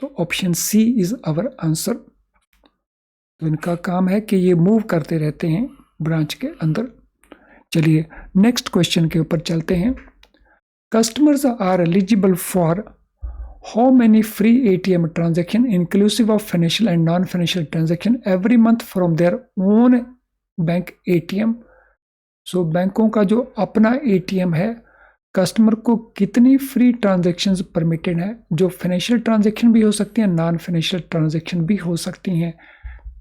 तो option C is our answer. तो इनका काम है कि ये मूव करते रहते हैं ब्रांच के अंदर। चलिए नेक्स्ट क्वेश्चन के ऊपर चलते हैं। Customers are eligible for how many free ATM transaction inclusive of financial and non financial transaction every month from their own bank ATM। So बैंकों का जो अपना ATM है, कस्टमर को कितनी फ्री ट्रांजैक्शंस परमिटेड है, जो फाइनेंशियल ट्रांजैक्शन भी हो सकती हैं, नॉन फाइनेंशियल ट्रांजैक्शन भी हो सकती हैं,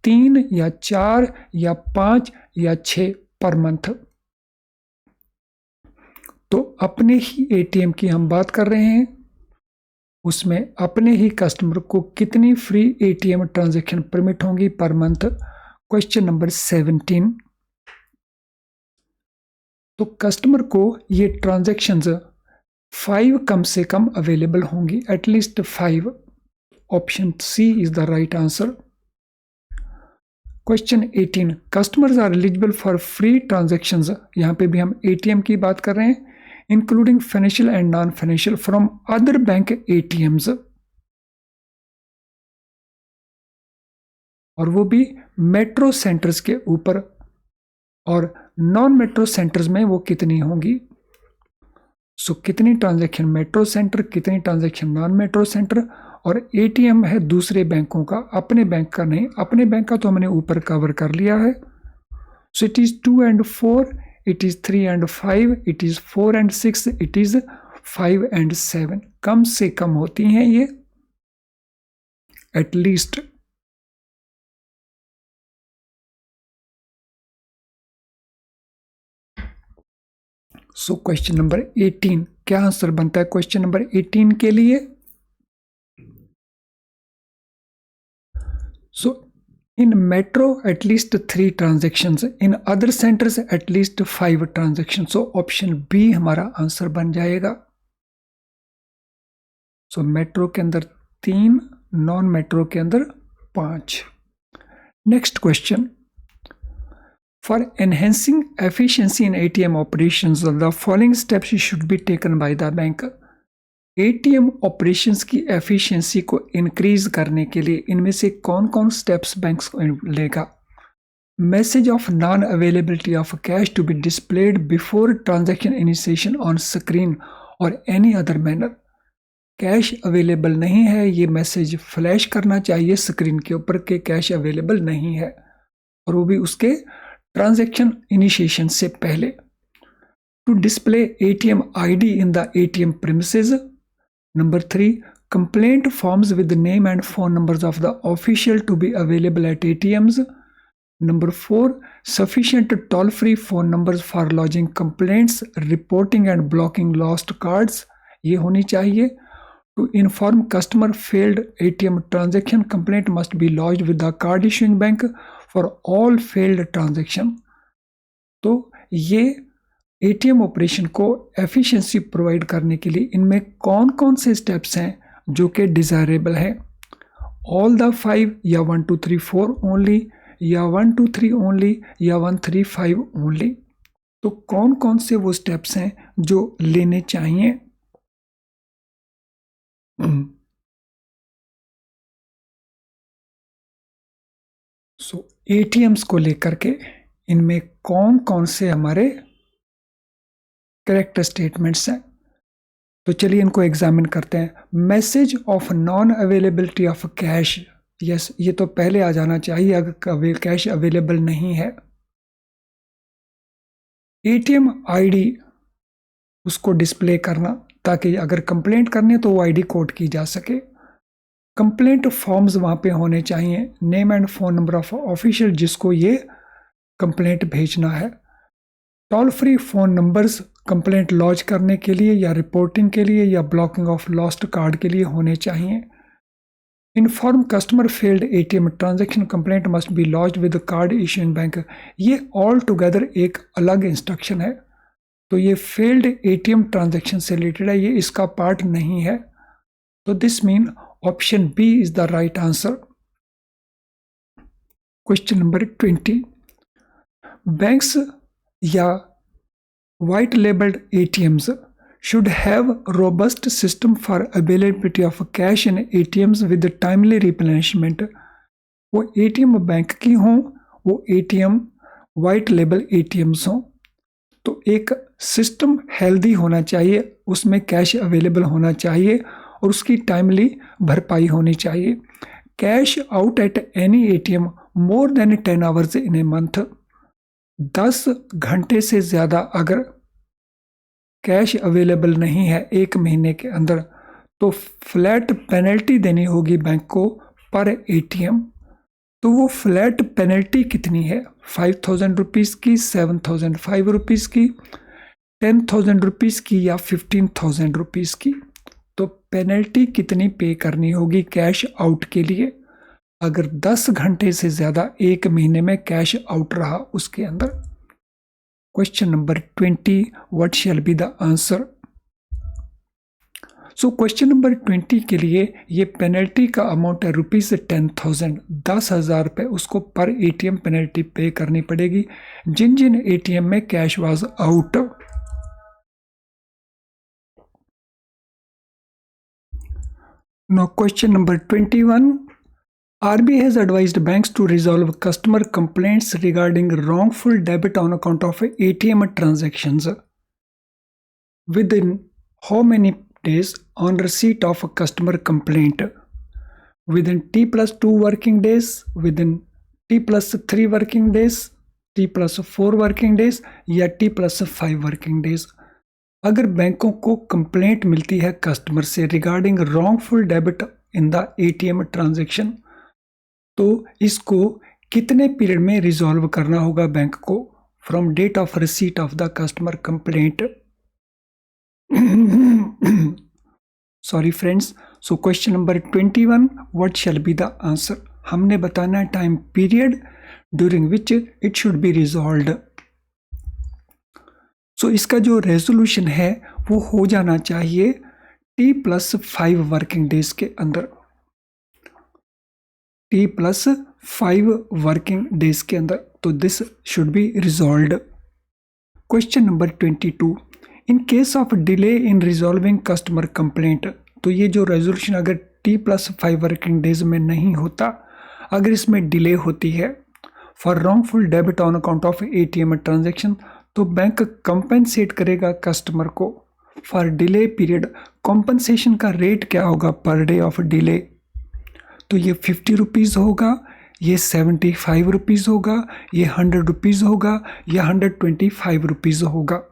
3 या 4 या 5 या 6 पर मंथ। तो अपने ही ATM की हम बात कर रहे हैं, उसमें अपने ही कस्टमर को कितनी फ्री ATM ट्रांजैक्शन परमिट होंगी पर मंथ। Question number 17। तो कस्टमर को ये ट्रांजैक्शंस 5 कम से कम अवेलेबल होंगी, at least 5. Option C is the right answer. Question 18, customers are eligible for free transactions. यहाँ पे भी हम एटीएम की बात कर रहे हैं, including financial and non financial from other bank ATMs, और वो भी मेट्रो सेंटर्स के ऊपर. और नॉन मेट्रो सेंटर्स में वो कितनी होंगी? सो कितनी ट्रांजैक्शन मेट्रो सेंटर, कितनी ट्रांजैक्शन नॉन मेट्रो सेंटर. और एटीएम है दूसरे बैंकों का, अपने बैंक का नहीं. अपने बैंक का तो हमने ऊपर कवर कर लिया है. So it is 2 and 4, it is 3 and 5, it is 4 and 6, it is 5 and 7. कम से कम होती हैं ये, एटलीस्ट. सो क्वेश्चन नंबर 18, क्या आंसर बनता है क्वेश्चन नंबर 18 के लिए? So in metro at least 3 transactions, in other centres at least 5 transaction. So option B हमारा आंसर बन जाएगा. सो मेट्रो के अंदर 3, नॉन मेट्रो के अंदर 5. Next question, for enhancing efficiency in ATM operations, the following steps should be taken by the bank. ATM operations की efficiency को increase करने के लिए इनमें से कौन कौन steps banks लेगा? Message of non-availability of cash to be displayed before transaction initiation on screen or any other manner. Cash available नहीं है, ये मैसेज फ्लैश करना चाहिए स्क्रीन के ऊपर कि कैश अवेलेबल नहीं है, और वो भी उसके ट्रांजैक्शन इनिशिएशन से पहले. To display ATM ID in the ATM premises. Number 3, complaint forms with name and phone numbers of the official to be available at ATMs. Number 4, sufficient toll free phone numbers for lodging complaints, reporting and blocking lost cards, ये होनी चाहिए. To inform customer failed ATM transaction, complaint must be lodged with the card issuing bank for all failed transaction. तो ये ATM operation को efficiency provide करने के लिए इनमें कौन कौन से स्टेप्स हैं जो कि डिज़ायरेबल है? ऑल द 5 या 1 2 3 4 ओनली, या 1 2 3 ओनली, या 1 3 5 ओनली? तो कौन कौन से वो स्टेप्स हैं जो लेने चाहिए? सो एटीएम्स को लेकर के इनमें कौन कौन से हमारे करेक्ट स्टेटमेंट्स हैं? तो चलिए इनको एग्जामिन करते हैं. Message of non availability of cash, yes, ये तो पहले आ जाना चाहिए अगर कैश अवेलेबल नहीं है. एटीएम आईडी उसको डिस्प्ले करना, ताकि अगर कंप्लेंट करनी है तो वो आईडी कोड की जा सके. कंप्लेंट फॉर्म्स वहाँ पे होने चाहिए, name and phone number of official जिसको ये कंप्लेंट भेजना है. Toll free phone numbers complaint launch करने के लिए या रिपोर्टिंग के लिए या ब्लॉकिंग ऑफ लॉस्ट कार्ड के लिए होने चाहिए. Inform customer failed ATM transaction, complaint must be launched with card issuing bank. ये ऑल टुगेदर एक अलग इंस्ट्रक्शन है, तो ये फेल्ड एटीएम ट्रांजैक्शन से रिलेटेड है, ये इसका पार्ट नहीं है. तो this mean option B is the right answer. Question number 20, banks या white labeled ATMs should have robust system for availability of cash in ATMs with timely replenishment. वो ATM bank की हों, वो ATM white label ATMs हों, तो एक system healthy होना चाहिए, उसमें कैश अवेलेबल होना चाहिए और उसकी टाइमली भरपाई होनी चाहिए. Cash out at any ATM more than 10 hours in a month. 10 घंटे से ज़्यादा अगर कैश अवेलेबल नहीं है एक महीने के अंदर, तो फ्लैट पेनल्टी देनी होगी बैंक को पर ATM. तो वो फ्लैट पेनल्टी कितनी है? 5,000 रुपीज़ की, 7,005 रुपीज़ की, 10,000 रुपीज़ की या 15,000 रुपीज़ की? तो पेनल्टी कितनी पे करनी होगी कैश आउट के लिए अगर 10 घंटे से ज़्यादा एक महीने में कैश आउट रहा उसके अंदर? Question number 20. What shall be the answer? So question number 20 के लिए ये पेनल्टी का अमाउंट है ₹10,000, 10,000 रुपये उसको पर एटीएम पेनल्टी पे करनी पड़ेगी जिन जिन एटीएम में cash was out. Now question number 21. RBI has advised banks to resolve customer complaints regarding wrongful debit on account of ATM transactions within how many days on receipt of a customer complaint? Within T plus 2 working days, within T plus 3 working days, T plus 4 working days या T plus 5 working days। अगर बैंकों को complaint मिलती है customer से regarding wrongful debit in the ATM transaction, तो इसको कितने पीरियड में रिजॉल्व करना होगा बैंक को from date of receipt of the customer complaint. Sorry friends, so question number 21, what shall be the answer. हमने बताना है time period during which it should be resolved. So इसका जो रेजोल्यूशन है वो हो जाना चाहिए T plus 5 वर्किंग डेज के अंदर, T plus 5 वर्किंग डेज के अंदर, तो this should be resolved. Question number 22, in case of delay in resolving customer complaint, तो ये जो रेजोल्यूशन अगर T plus 5 वर्किंग डेज में नहीं होता, अगर इसमें डिले होती है for wrongful debit on account of ATM transaction, तो बैंक कंपेंसेट करेगा कस्टमर को फॉर डिले पीरियड। कॉम्पनसेशन का रेट क्या होगा पर डे ऑफ डिले, तो ये 50 रुपीज़ होगा, ये 75 रुपीज़ होगा, ये 100 रुपीज़ होगा, या 125 रुपीज़ होगा।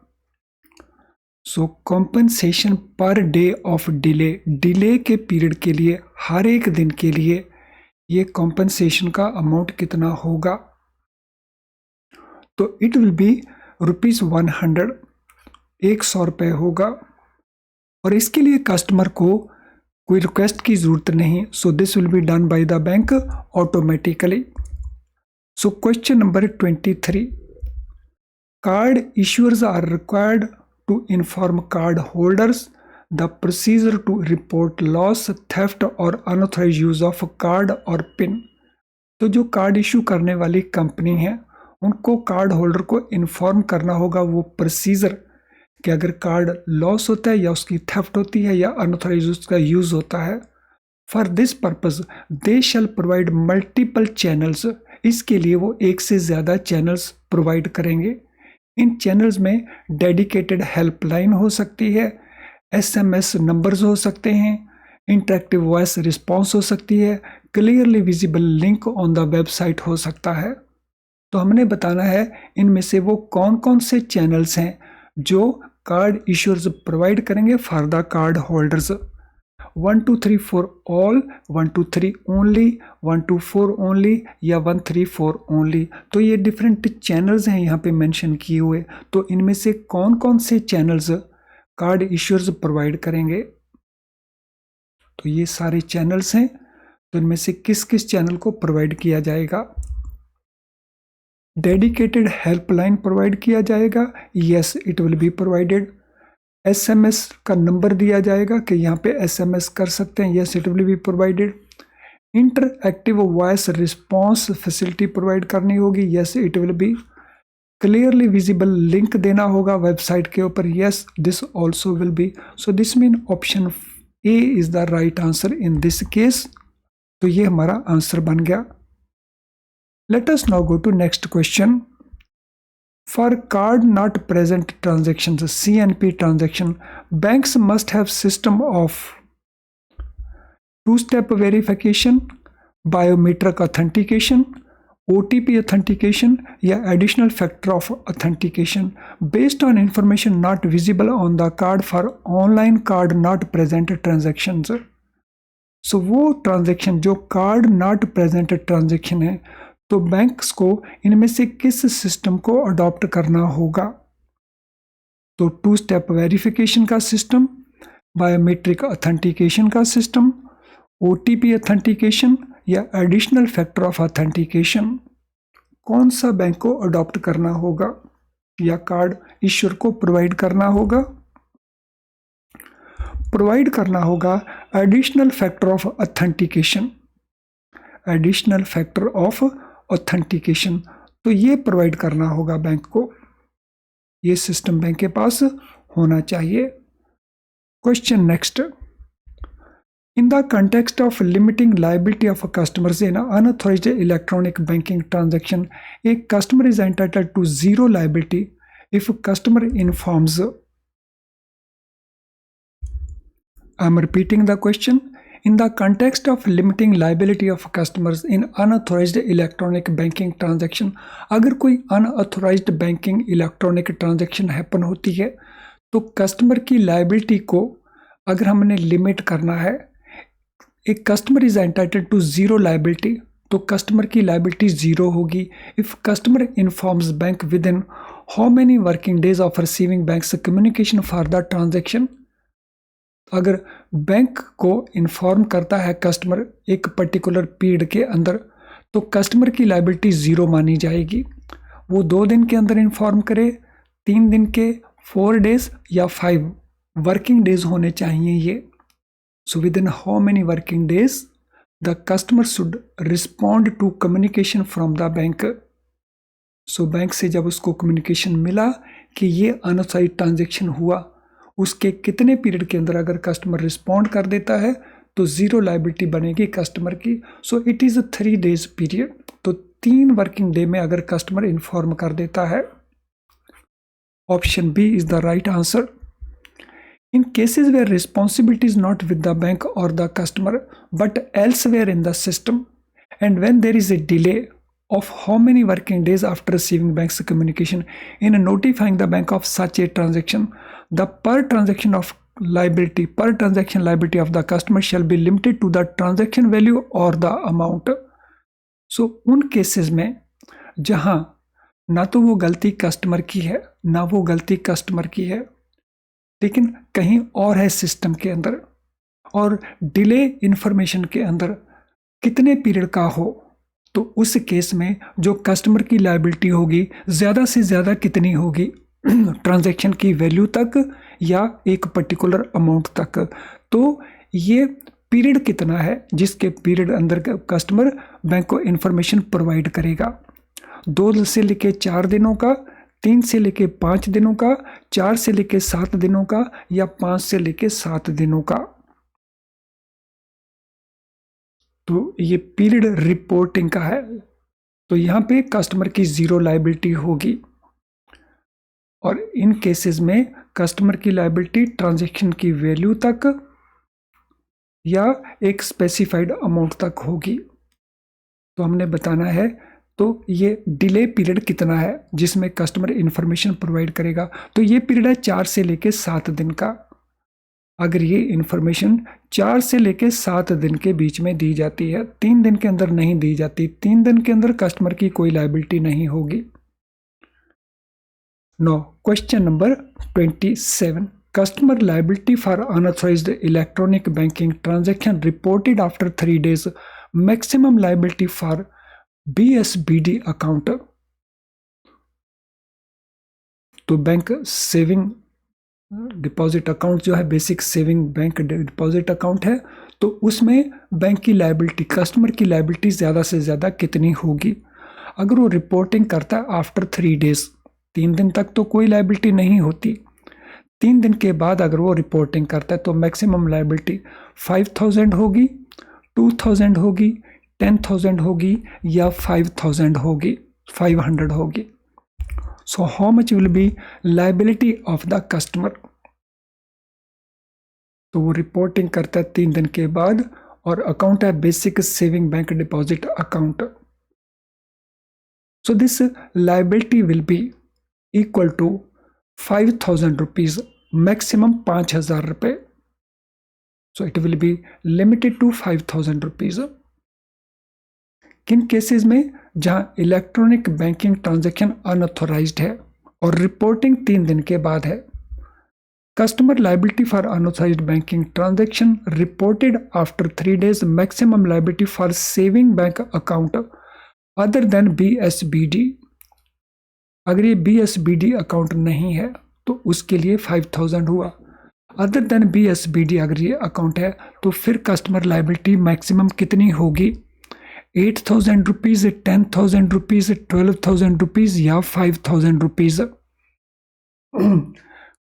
So compensation per day of delay, delay के पीरियड के लिए हर एक दिन के लिए ये कॉम्पनसेशन का अमाउंट कितना होगा, तो इट विल बी ₹100, 100 रुपये होगा। और इसके लिए कस्टमर को कोई रिक्वेस्ट की ज़रूरत नहीं, so this will be done by the bank automatically. So question number 23, card issuers are required to inform card holders the procedure to report loss, theft और अनऑथराइज्ड यूज ऑफ कार्ड और PIN. तो जो card issue करने वाली company है उनको card holder को inform करना होगा वो प्रोसीजर कि अगर कार्ड लॉस होता है या उसकी थेफ्ट होती है या अनऑथराइज्ड उसका यूज़ होता है। For this purpose they shell provide multiple channels, इसके लिए वो एक से ज़्यादा चैनल्स प्रोवाइड करेंगे। इन चैनल्स में डेडिकेटेड हेल्पलाइन हो सकती है, SMS नंबर्स हो सकते हैं, इंटरेक्टिव वॉइस रिस्पॉन्स हो सकती है, clearly visible link on the website हो सकता है। तो हमने बताना है इनमें से वो कौन कौन से चैनल्स हैं जो कार्ड इश्यूअर्स प्रोवाइड करेंगे for the card holders. 1 2 3 4 all, 1 2 3 only, 1 2 4 only या 1 3 4 ओनली। तो ये डिफरेंट चैनल्स हैं यहाँ पे मेंशन किए हुए, तो इनमें से कौन कौन से चैनल्स कार्ड इश्यूअर्स प्रोवाइड करेंगे, तो ये सारे चैनल्स हैं। तो इनमें से किस किस चैनल को प्रोवाइड किया जाएगा। डेडिकेटेड हेल्पलाइन प्रोवाइड किया जाएगा, yes it will be provided. SMS का नंबर दिया जाएगा कि यहाँ पे SMS कर सकते हैं, yes it will be provided. Interactive voice response facility provide करनी होगी, yes it will B. Clearly visible link देना होगा वेबसाइट के ऊपर, yes this also will be. So this mean option A is the right answer in this case. तो ये हमारा answer बन गया। Let us now go to next question. For card not present transactions, CNP transaction, banks must have system of two-step verification, biometric authentication, OTP authentication या additional factor of authentication based on information not visible on the card for online card not present transactions. So वो transaction जो card not present transaction है, तो banks को इनमें से किस system को अडॉप्ट करना होगा। तो 2 स्टेप वेरिफिकेशन का सिस्टम, बायोमेट्रिक ऑथेंटिकेशन का सिस्टम, OTP ऑथेंटिकेशन या एडिशनल फैक्टर ऑफ ऑथेंटिकेशन, कौन सा बैंक को अडॉप्ट करना होगा। या कार्ड इश्यूर को प्रोवाइड करना होगा एडिशनल फैक्टर ऑफ ऑथेंटिकेशन, तो ये प्रोवाइड करना होगा बैंक को, ये सिस्टम बैंक के पास होना चाहिए। Question next, in the context of limiting liability of customers in unauthorised electronic banking transaction, a customer is entitled to zero liability if customer informs, I am repeating the question. In the context of limiting liability of customers in unauthorized electronic banking transaction, अगर कोई unauthorized banking electronic transaction happen होती है तो customer की liability को अगर हमने limit करना है, एक customer is entitled to zero liability, तो कस्टमर की लाइबिलिटी जीरो होगी if customer informs bank within how many working days of receiving banks communication for the transaction. अगर बैंक को इन्फॉर्म करता है कस्टमर एक पर्टिकुलर पीरियड के अंदर, तो कस्टमर की लाइबिलिटी ज़ीरो मानी जाएगी। वो 2 दिन के अंदर इन्फॉर्म करे, 3 दिन के, 4 डेज या 5 वर्किंग डेज होने चाहिए ये। So within how many working days the customer should respond to communication from the bank. So bank से जब उसको कम्युनिकेशन मिला कि ये अनऑथराइज्ड ट्रांजेक्शन हुआ, उसके कितने पीरियड के अंदर अगर कस्टमर रिस्पॉन्ड कर देता है तो जीरो लाइबिलिटी बनेगी कस्टमर की। So it is 3 days period, तो 3 वर्किंग डे में अगर कस्टमर इन्फॉर्म कर देता है। Option B is the right answer. In cases where responsibility is not with the bank और the customer but elsewhere in the system and when there is a delay of how many working days after receiving bank's communication in notifying the bank of such a transaction, the per transaction liability of the customer shall be limited to the transaction value or the amount. So उन cases में जहां ना तो वो गलती customer की है ना वो गलती कस्टमर की है, लेकिन कहीं और है सिस्टम के अंदर, और डिले इंफॉर्मेशन के अंदर कितने पीरियड का हो, तो उस केस में जो कस्टमर की लायबिलिटी होगी ज़्यादा से ज़्यादा कितनी होगी, ट्रांजैक्शन की वैल्यू तक या एक पर्टिकुलर अमाउंट तक। तो ये पीरियड कितना है जिसके पीरियड अंदर कस्टमर बैंक को इन्फॉर्मेशन प्रोवाइड करेगा, 2 से लेके 4 दिनों का, 3 से लेके 5 दिनों का, 4 से लेके 7 दिनों का या 5 से लेके 7 दिनों का। तो ये पीरियड रिपोर्टिंग का है, तो यहाँ पे कस्टमर की जीरो लायबिलिटी होगी, और इन केसेस में कस्टमर की लायबिलिटी ट्रांजैक्शन की वैल्यू तक या एक स्पेसिफाइड अमाउंट तक होगी। तो हमने बताना है तो ये डिले पीरियड कितना है जिसमें कस्टमर इंफॉर्मेशन प्रोवाइड करेगा, तो ये पीरियड है 4 से लेके 7 दिन का। अगर ये इंफॉर्मेशन 4 से लेके 7 दिन के बीच में दी जाती है, 3 दिन के अंदर नहीं दी जाती, 3 दिन के अंदर कस्टमर की कोई लायबिलिटी नहीं होगी। No question number 27, customer liability for unauthorised electronic banking transaction reported after 3 days, maximum liability for BSBD account. तो बैंक सेविंग डिपॉजिट अकाउंट जो है basic saving bank deposit account है, तो उसमें बैंक की लायबिलिटी, कस्टमर की लायबिलिटी ज़्यादा से ज़्यादा कितनी होगी। अगर वो रिपोर्टिंग करता है आफ्टर 3 डेज, 3 दिन तक तो कोई लायबिलिटी नहीं होती, 3 दिन के बाद अगर वो रिपोर्टिंग करता है तो मैक्सिमम लायबिलिटी 5000 होगी, 2000 होगी, 10,000 होगी या 5,000 होगी, 500 होगी। So how much will be liability of the customer? तो वो रिपोर्टिंग करता है 3 दिन के बाद, और अकाउंट है basic saving bank deposit account. So this liability will be equal to 5,000 rupees, maximum 5,000 रुपए। So it will be limited to 5,000 rupees। किन केसेस में, जहां इलेक्ट्रॉनिक बैंकिंग ट्रांजैक्शन अनऑथोराइज्ड है और रिपोर्टिंग 3 दिन के बाद है। Customer liability for unauthorised banking transaction reported after 3 days, maximum liability for saving bank account other than BSBD। अगर ये BSBD अकाउंट नहीं है तो उसके लिए 5000 हुआ। अदर देन BSBD अगर ये अकाउंट है तो फिर कस्टमर लाइबिलिटी मैक्सिमम कितनी होगी? 8000 रुपीज़, 10,000 रुपीज़, 12,000 रुपीज़ या 5000 रुपीज़?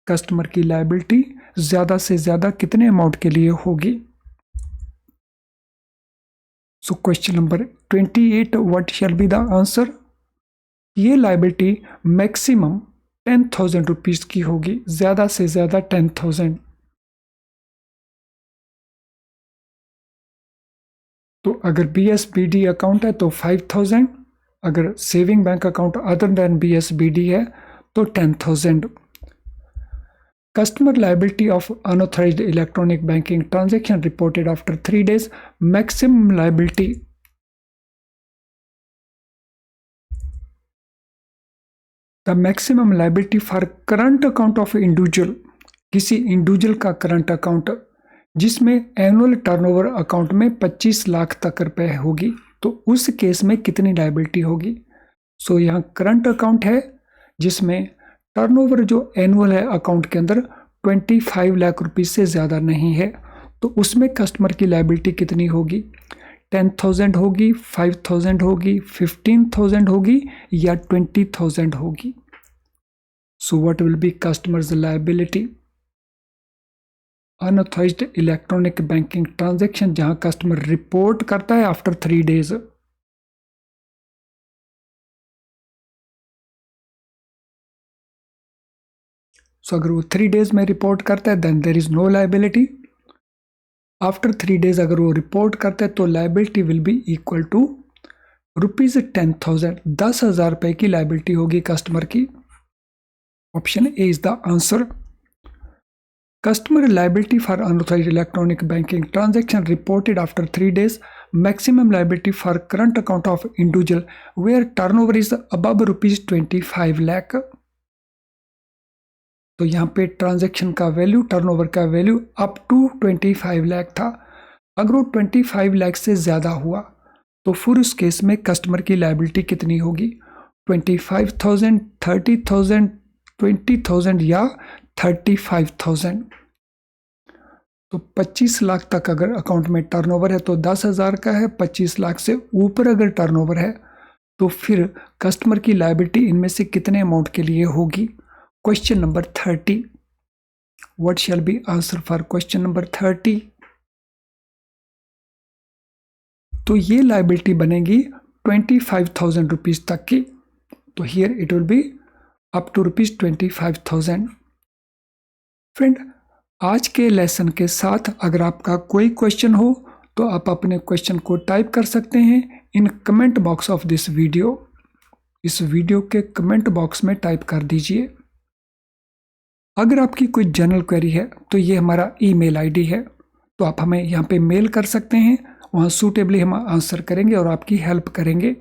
कस्टमर की लाइबिलिटी ज़्यादा से ज़्यादा कितने अमाउंट के लिए होगी? सो question number 28, what shall be the answer? ये लाइबिलिटी मैक्सिमम 10,000 रुपीज़ की होगी, ज़्यादा से ज़्यादा 10,000। तो अगर BSBD अकाउंट है तो 5000, अगर saving bank account other than BSBD है तो 10,000। Customer liability of unauthorized electronic banking transaction reported after 3 days. Maximum liability. The maximum liability for current account of individual. किसी इंडिविजुअल का करंट अकाउंट जिसमें annual turnover account में 25 लाख तक रुपए होगी, तो उस केस में कितनी लाइबिलिटी होगी? सो यहाँ करंट अकाउंट है जिसमें टर्नओवर जो एनुअल है अकाउंट के अंदर 25 लाख रुपीज़ से ज़्यादा नहीं है, तो उसमें कस्टमर की लाइबिलिटी कितनी होगी? 10,000 होगी, 5,000 होगी, 15,000 होगी या 20,000 होगी? So what will be customers liability? Unauthorised electronic banking transaction जहां कस्टमर रिपोर्ट करता है आफ्टर 3 डेज। सो अगर वो 3 डेज में रिपोर्ट करता है then there is no liability. After 3 days अगर वो रिपोर्ट करता है तो liability will be equal to ₹10,000, 10,000 रुपए की लाइबिलिटी होगी कस्टमर की। Option A is the answer. Customer liability for unauthorized electronic banking transaction reported after 3 days. Maximum liability for current account of individual where turnover is above ₹25 lakh. तो यहाँ पे transaction का value, turnover का value up to 25 lakh था। अगर वो 25 लाख से ज़्यादा हुआ तो फिर उस केस में कस्टमर की लाइबिलिटी कितनी होगी? 25,000, 30,000, 20,000 या 35,000? तो 25 लाख तक अगर अकाउंट में टर्नओवर है तो 10,000 का है। 25 लाख से ऊपर अगर टर्नओवर है तो फिर कस्टमर की लाइबिलिटी इनमें से कितने अमाउंट के लिए होगी? Question number 30, what shall B answer for question number 30? तो ये लाइबिलिटी बनेगी 25,000 रुपीज़ तक की। तो here it will be up to ₹25,000। Friend, आज के लेसन के साथ अगर आपका कोई क्वेश्चन हो तो आप अपने क्वेश्चन को टाइप कर सकते हैं in comment box of this video. इस वीडियो के कमेंट बॉक्स में टाइप कर दीजिए। अगर आपकी कोई जनरल क्वेरी है तो ये हमारा ईमेल आईडी है, तो आप हमें यहाँ पे मेल कर सकते हैं, वहाँ सूटेबली हम आंसर करेंगे और आपकी हेल्प करेंगे।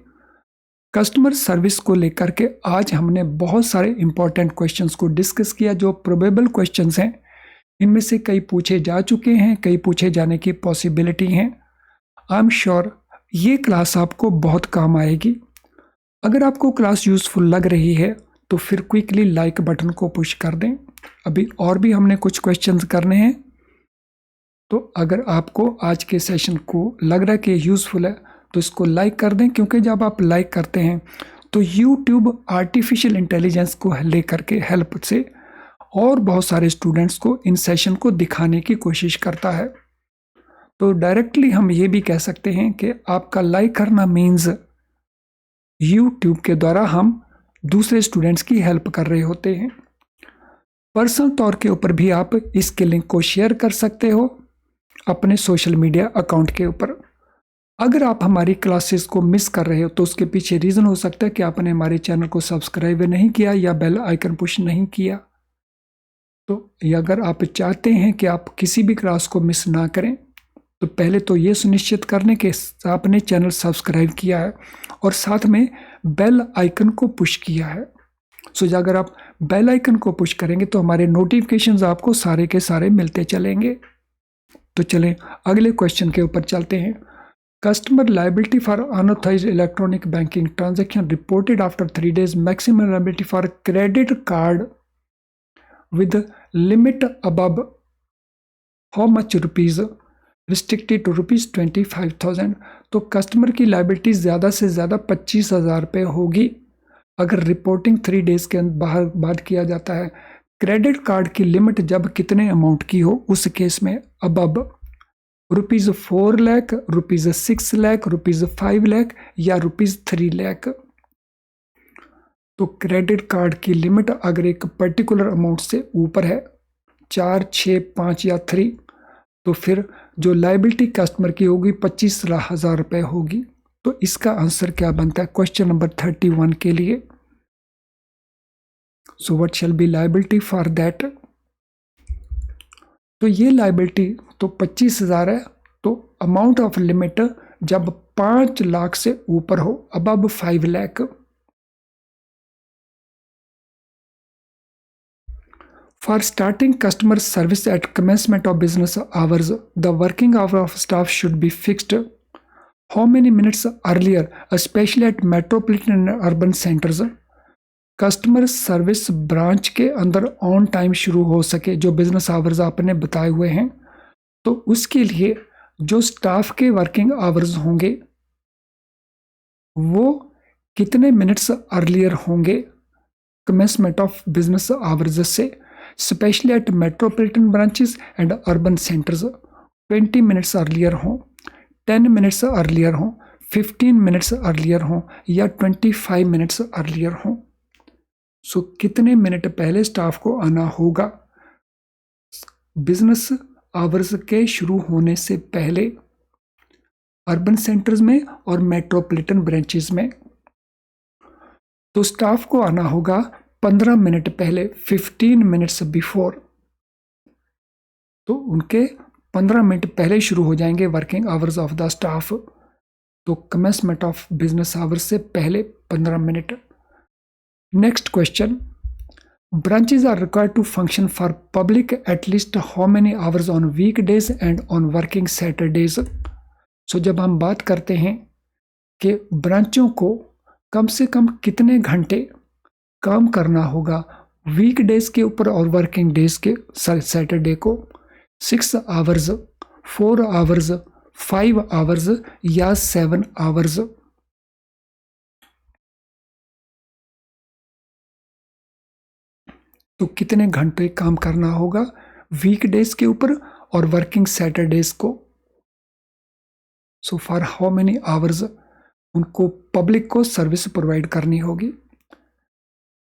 कस्टमर सर्विस को लेकर के आज हमने बहुत सारे इंपॉर्टेंट क्वेश्चंस को डिस्कस किया जो प्रोबेबल क्वेश्चंस हैं। इनमें से कई पूछे जा चुके हैं, कई पूछे जाने की पॉसिबिलिटी हैं। आई एम श्योर ये क्लास आपको बहुत काम आएगी। अगर आपको क्लास यूज़फुल लग रही है तो फिर क्विकली लाइक बटन को पुश कर दें। अभी और भी हमने कुछ क्वेश्चंस करने हैं, तो अगर आपको आज के सेशन को लग रहा है कि यूज़फुल है तो इसको लाइक कर दें, क्योंकि जब आप लाइक करते हैं तो यूट्यूब आर्टिफिशियल इंटेलिजेंस को लेकर के हेल्प से और बहुत सारे स्टूडेंट्स को इन सेशन को दिखाने की कोशिश करता है। तो डायरेक्टली हम ये भी कह सकते हैं कि आपका लाइक करना मीन्स यूट्यूब के द्वारा हम दूसरे स्टूडेंट्स की हेल्प कर रहे होते हैं। पर्सनल तौर के ऊपर भी आप इसके लिंक को शेयर कर सकते हो अपने सोशल मीडिया अकाउंट के ऊपर। अगर आप हमारी क्लासेस को मिस कर रहे हो तो उसके पीछे रीज़न हो सकता है कि आपने हमारे चैनल को सब्सक्राइब नहीं किया या बेल आइकन पुश नहीं किया। तो अगर आप चाहते हैं कि आप किसी भी क्लास को मिस ना करें तो पहले तो ये सुनिश्चित कर लें कि आपने चैनल सब्सक्राइब किया है और साथ में बेल आइकन को पुश किया है। सो अगर आप बेल आइकन को पुश करेंगे तो हमारे नोटिफिकेशंस आपको सारे के सारे मिलते चलेंगे। तो चलें अगले क्वेश्चन के ऊपर चलते हैं। Customer liability for unauthorized electronic banking transaction reported after 3 days. Maximum liability for credit card with limit above how much rupees restricted to rupees 25,000. तो कस्टमर की लाइबिलिटी ज़्यादा से ज़्यादा 25,000 रुपये होगी अगर रिपोर्टिंग 3 डेज के बाद किया जाता है। क्रेडिट कार्ड की लिमिट जब कितने अमाउंट की हो उस केस में अबब rupees 4 lakh, rupees 6 lakh, rupees 5 lakh या रुपीज़ 3 लाख। तो क्रेडिट कार्ड की लिमिट अगर एक पर्टिकुलर अमाउंट से ऊपर है 4, 6, 5 या 3 तो फिर जो लाइबिलिटी कस्टमर की होगी 25,000 रुपये होगी। तो इसका आंसर क्या बनता है क्वेश्चन नंबर 31 के लिए। So what shall B liability for that. तो ये लाइबिलिटी तो 25,000 है। तो अमाउंट ऑफ लिमिट जब 5 लाख से ऊपर हो above 5 lakh. For starting customer service at commencement of business hours, the working hour of staff should be fixed. How many minutes earlier, especially at metropolitan and urban centers, customer service branch के अंदर on time शुरू हो सके, जो business hours आपने बताए हुए हैं। तो उसके लिए जो स्टाफ के वर्किंग आवर्स होंगे वो कितने मिनट्स अर्लियर होंगे कमेंसमेंट ऑफ बिजनेस आवर्स से, specially at metropolitan branches and urban centres 20 minutes earlier हों, 10 मिनट्स अर्लियर हों, 15 मिनट्स अर्लियर हों या 25 मिनट्स अर्लियर हों। सो कितने मिनट पहले स्टाफ को आना होगा बिजनेस आवर्स के शुरू होने से पहले अर्बन सेंटर्स में और मेट्रोपॉलिटन ब्रांचेस में। तो स्टाफ को आना होगा 15 मिनट पहले, 15 मिनट्स बिफोर। तो उनके 15 मिनट पहले शुरू हो जाएंगे working hours of the staff. तो कमेंसमेंट ऑफ बिजनेस आवर्स से पहले 15 minute. Next question, branches are required to function for public at least how many hours on week days and on working Saturdays. So जब हम बात करते हैं कि ब्रांचों को कम से कम कितने घंटे काम करना होगा वीक डेज के ऊपर और वर्किंग डेज के सैटरडे को, 6 आवर्स, 4 आवर्स, 5 आवर्स या 7 आवर्स। तो कितने घंटे काम करना होगा वीक डेज के ऊपर और वर्किंग सैटरडेज को। So for how many hours उनको पब्लिक को सर्विस प्रोवाइड करनी होगी।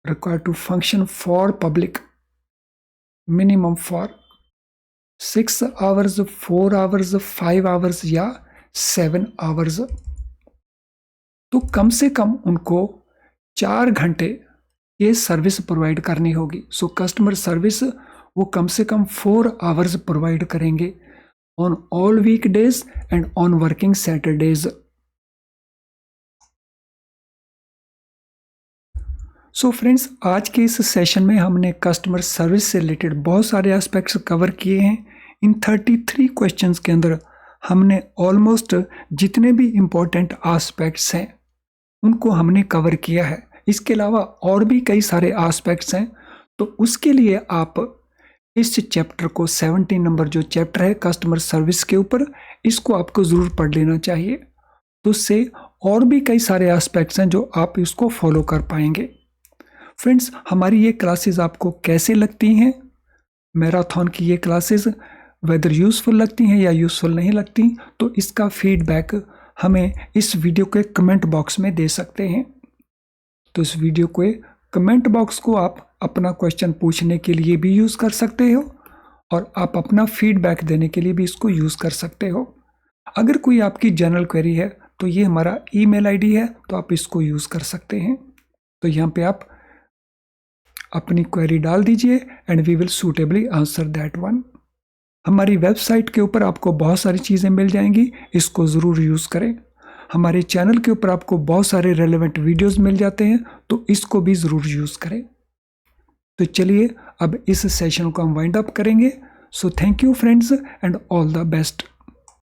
Required to function for public minimum for 6 hours, 4 hours, 5 hours या 7 आवर्स। तो कम से कम उनको 4 घंटे ये सर्विस प्रोवाइड करनी होगी। सो कस्टमर सर्विस वो कम से कम 4 आवर्स प्रोवाइड करेंगे on all week days and on working Saturdays. So friends, आज के इस सेशन में हमने कस्टमर सर्विस से रिलेटेड बहुत सारे एस्पेक्ट्स कवर किए हैं। इन 33 क्वेश्चंस के अंदर हमने ऑलमोस्ट जितने भी इम्पोर्टेंट एस्पेक्ट्स हैं उनको हमने कवर किया है। इसके अलावा और भी कई सारे एस्पेक्ट्स हैं। तो उसके लिए आप इस चैप्टर को 17 नंबर जो चैप्टर है कस्टमर सर्विस के ऊपर, इसको आपको ज़रूर पढ़ लेना चाहिए। तो उससे और भी कई सारे एस्पेक्ट्स हैं जो आप इसको फॉलो कर पाएंगे। फ्रेंड्स, हमारी ये क्लासेस आपको कैसे लगती हैं, मैराथन की ये क्लासेस वेदर यूज़फुल लगती हैं या यूज़फुल नहीं लगती, तो इसका फीडबैक हमें इस वीडियो के कमेंट बॉक्स में दे सकते हैं। तो इस वीडियो के कमेंट बॉक्स को आप अपना क्वेश्चन पूछने के लिए भी यूज़ कर सकते हो और आप अपना फीडबैक देने के लिए भी इसको यूज़ कर सकते हो। अगर कोई आपकी जनरल क्वेरी है तो ये हमारा ईमेल आईडी है, तो आप इसको यूज़ कर सकते हैं। तो यहाँ पे आप अपनी क्वेरी डाल दीजिए and we will suitably answer that one. हमारी वेबसाइट के ऊपर आपको बहुत सारी चीज़ें मिल जाएंगी, इसको ज़रूर यूज़ करें। हमारे चैनल के ऊपर आपको बहुत सारे रेलेवेंट वीडियोस मिल जाते हैं, तो इसको भी ज़रूर यूज़ करें। तो चलिए अब इस सेशन को हम वाइंड अप करेंगे। So thank you friends and all the best.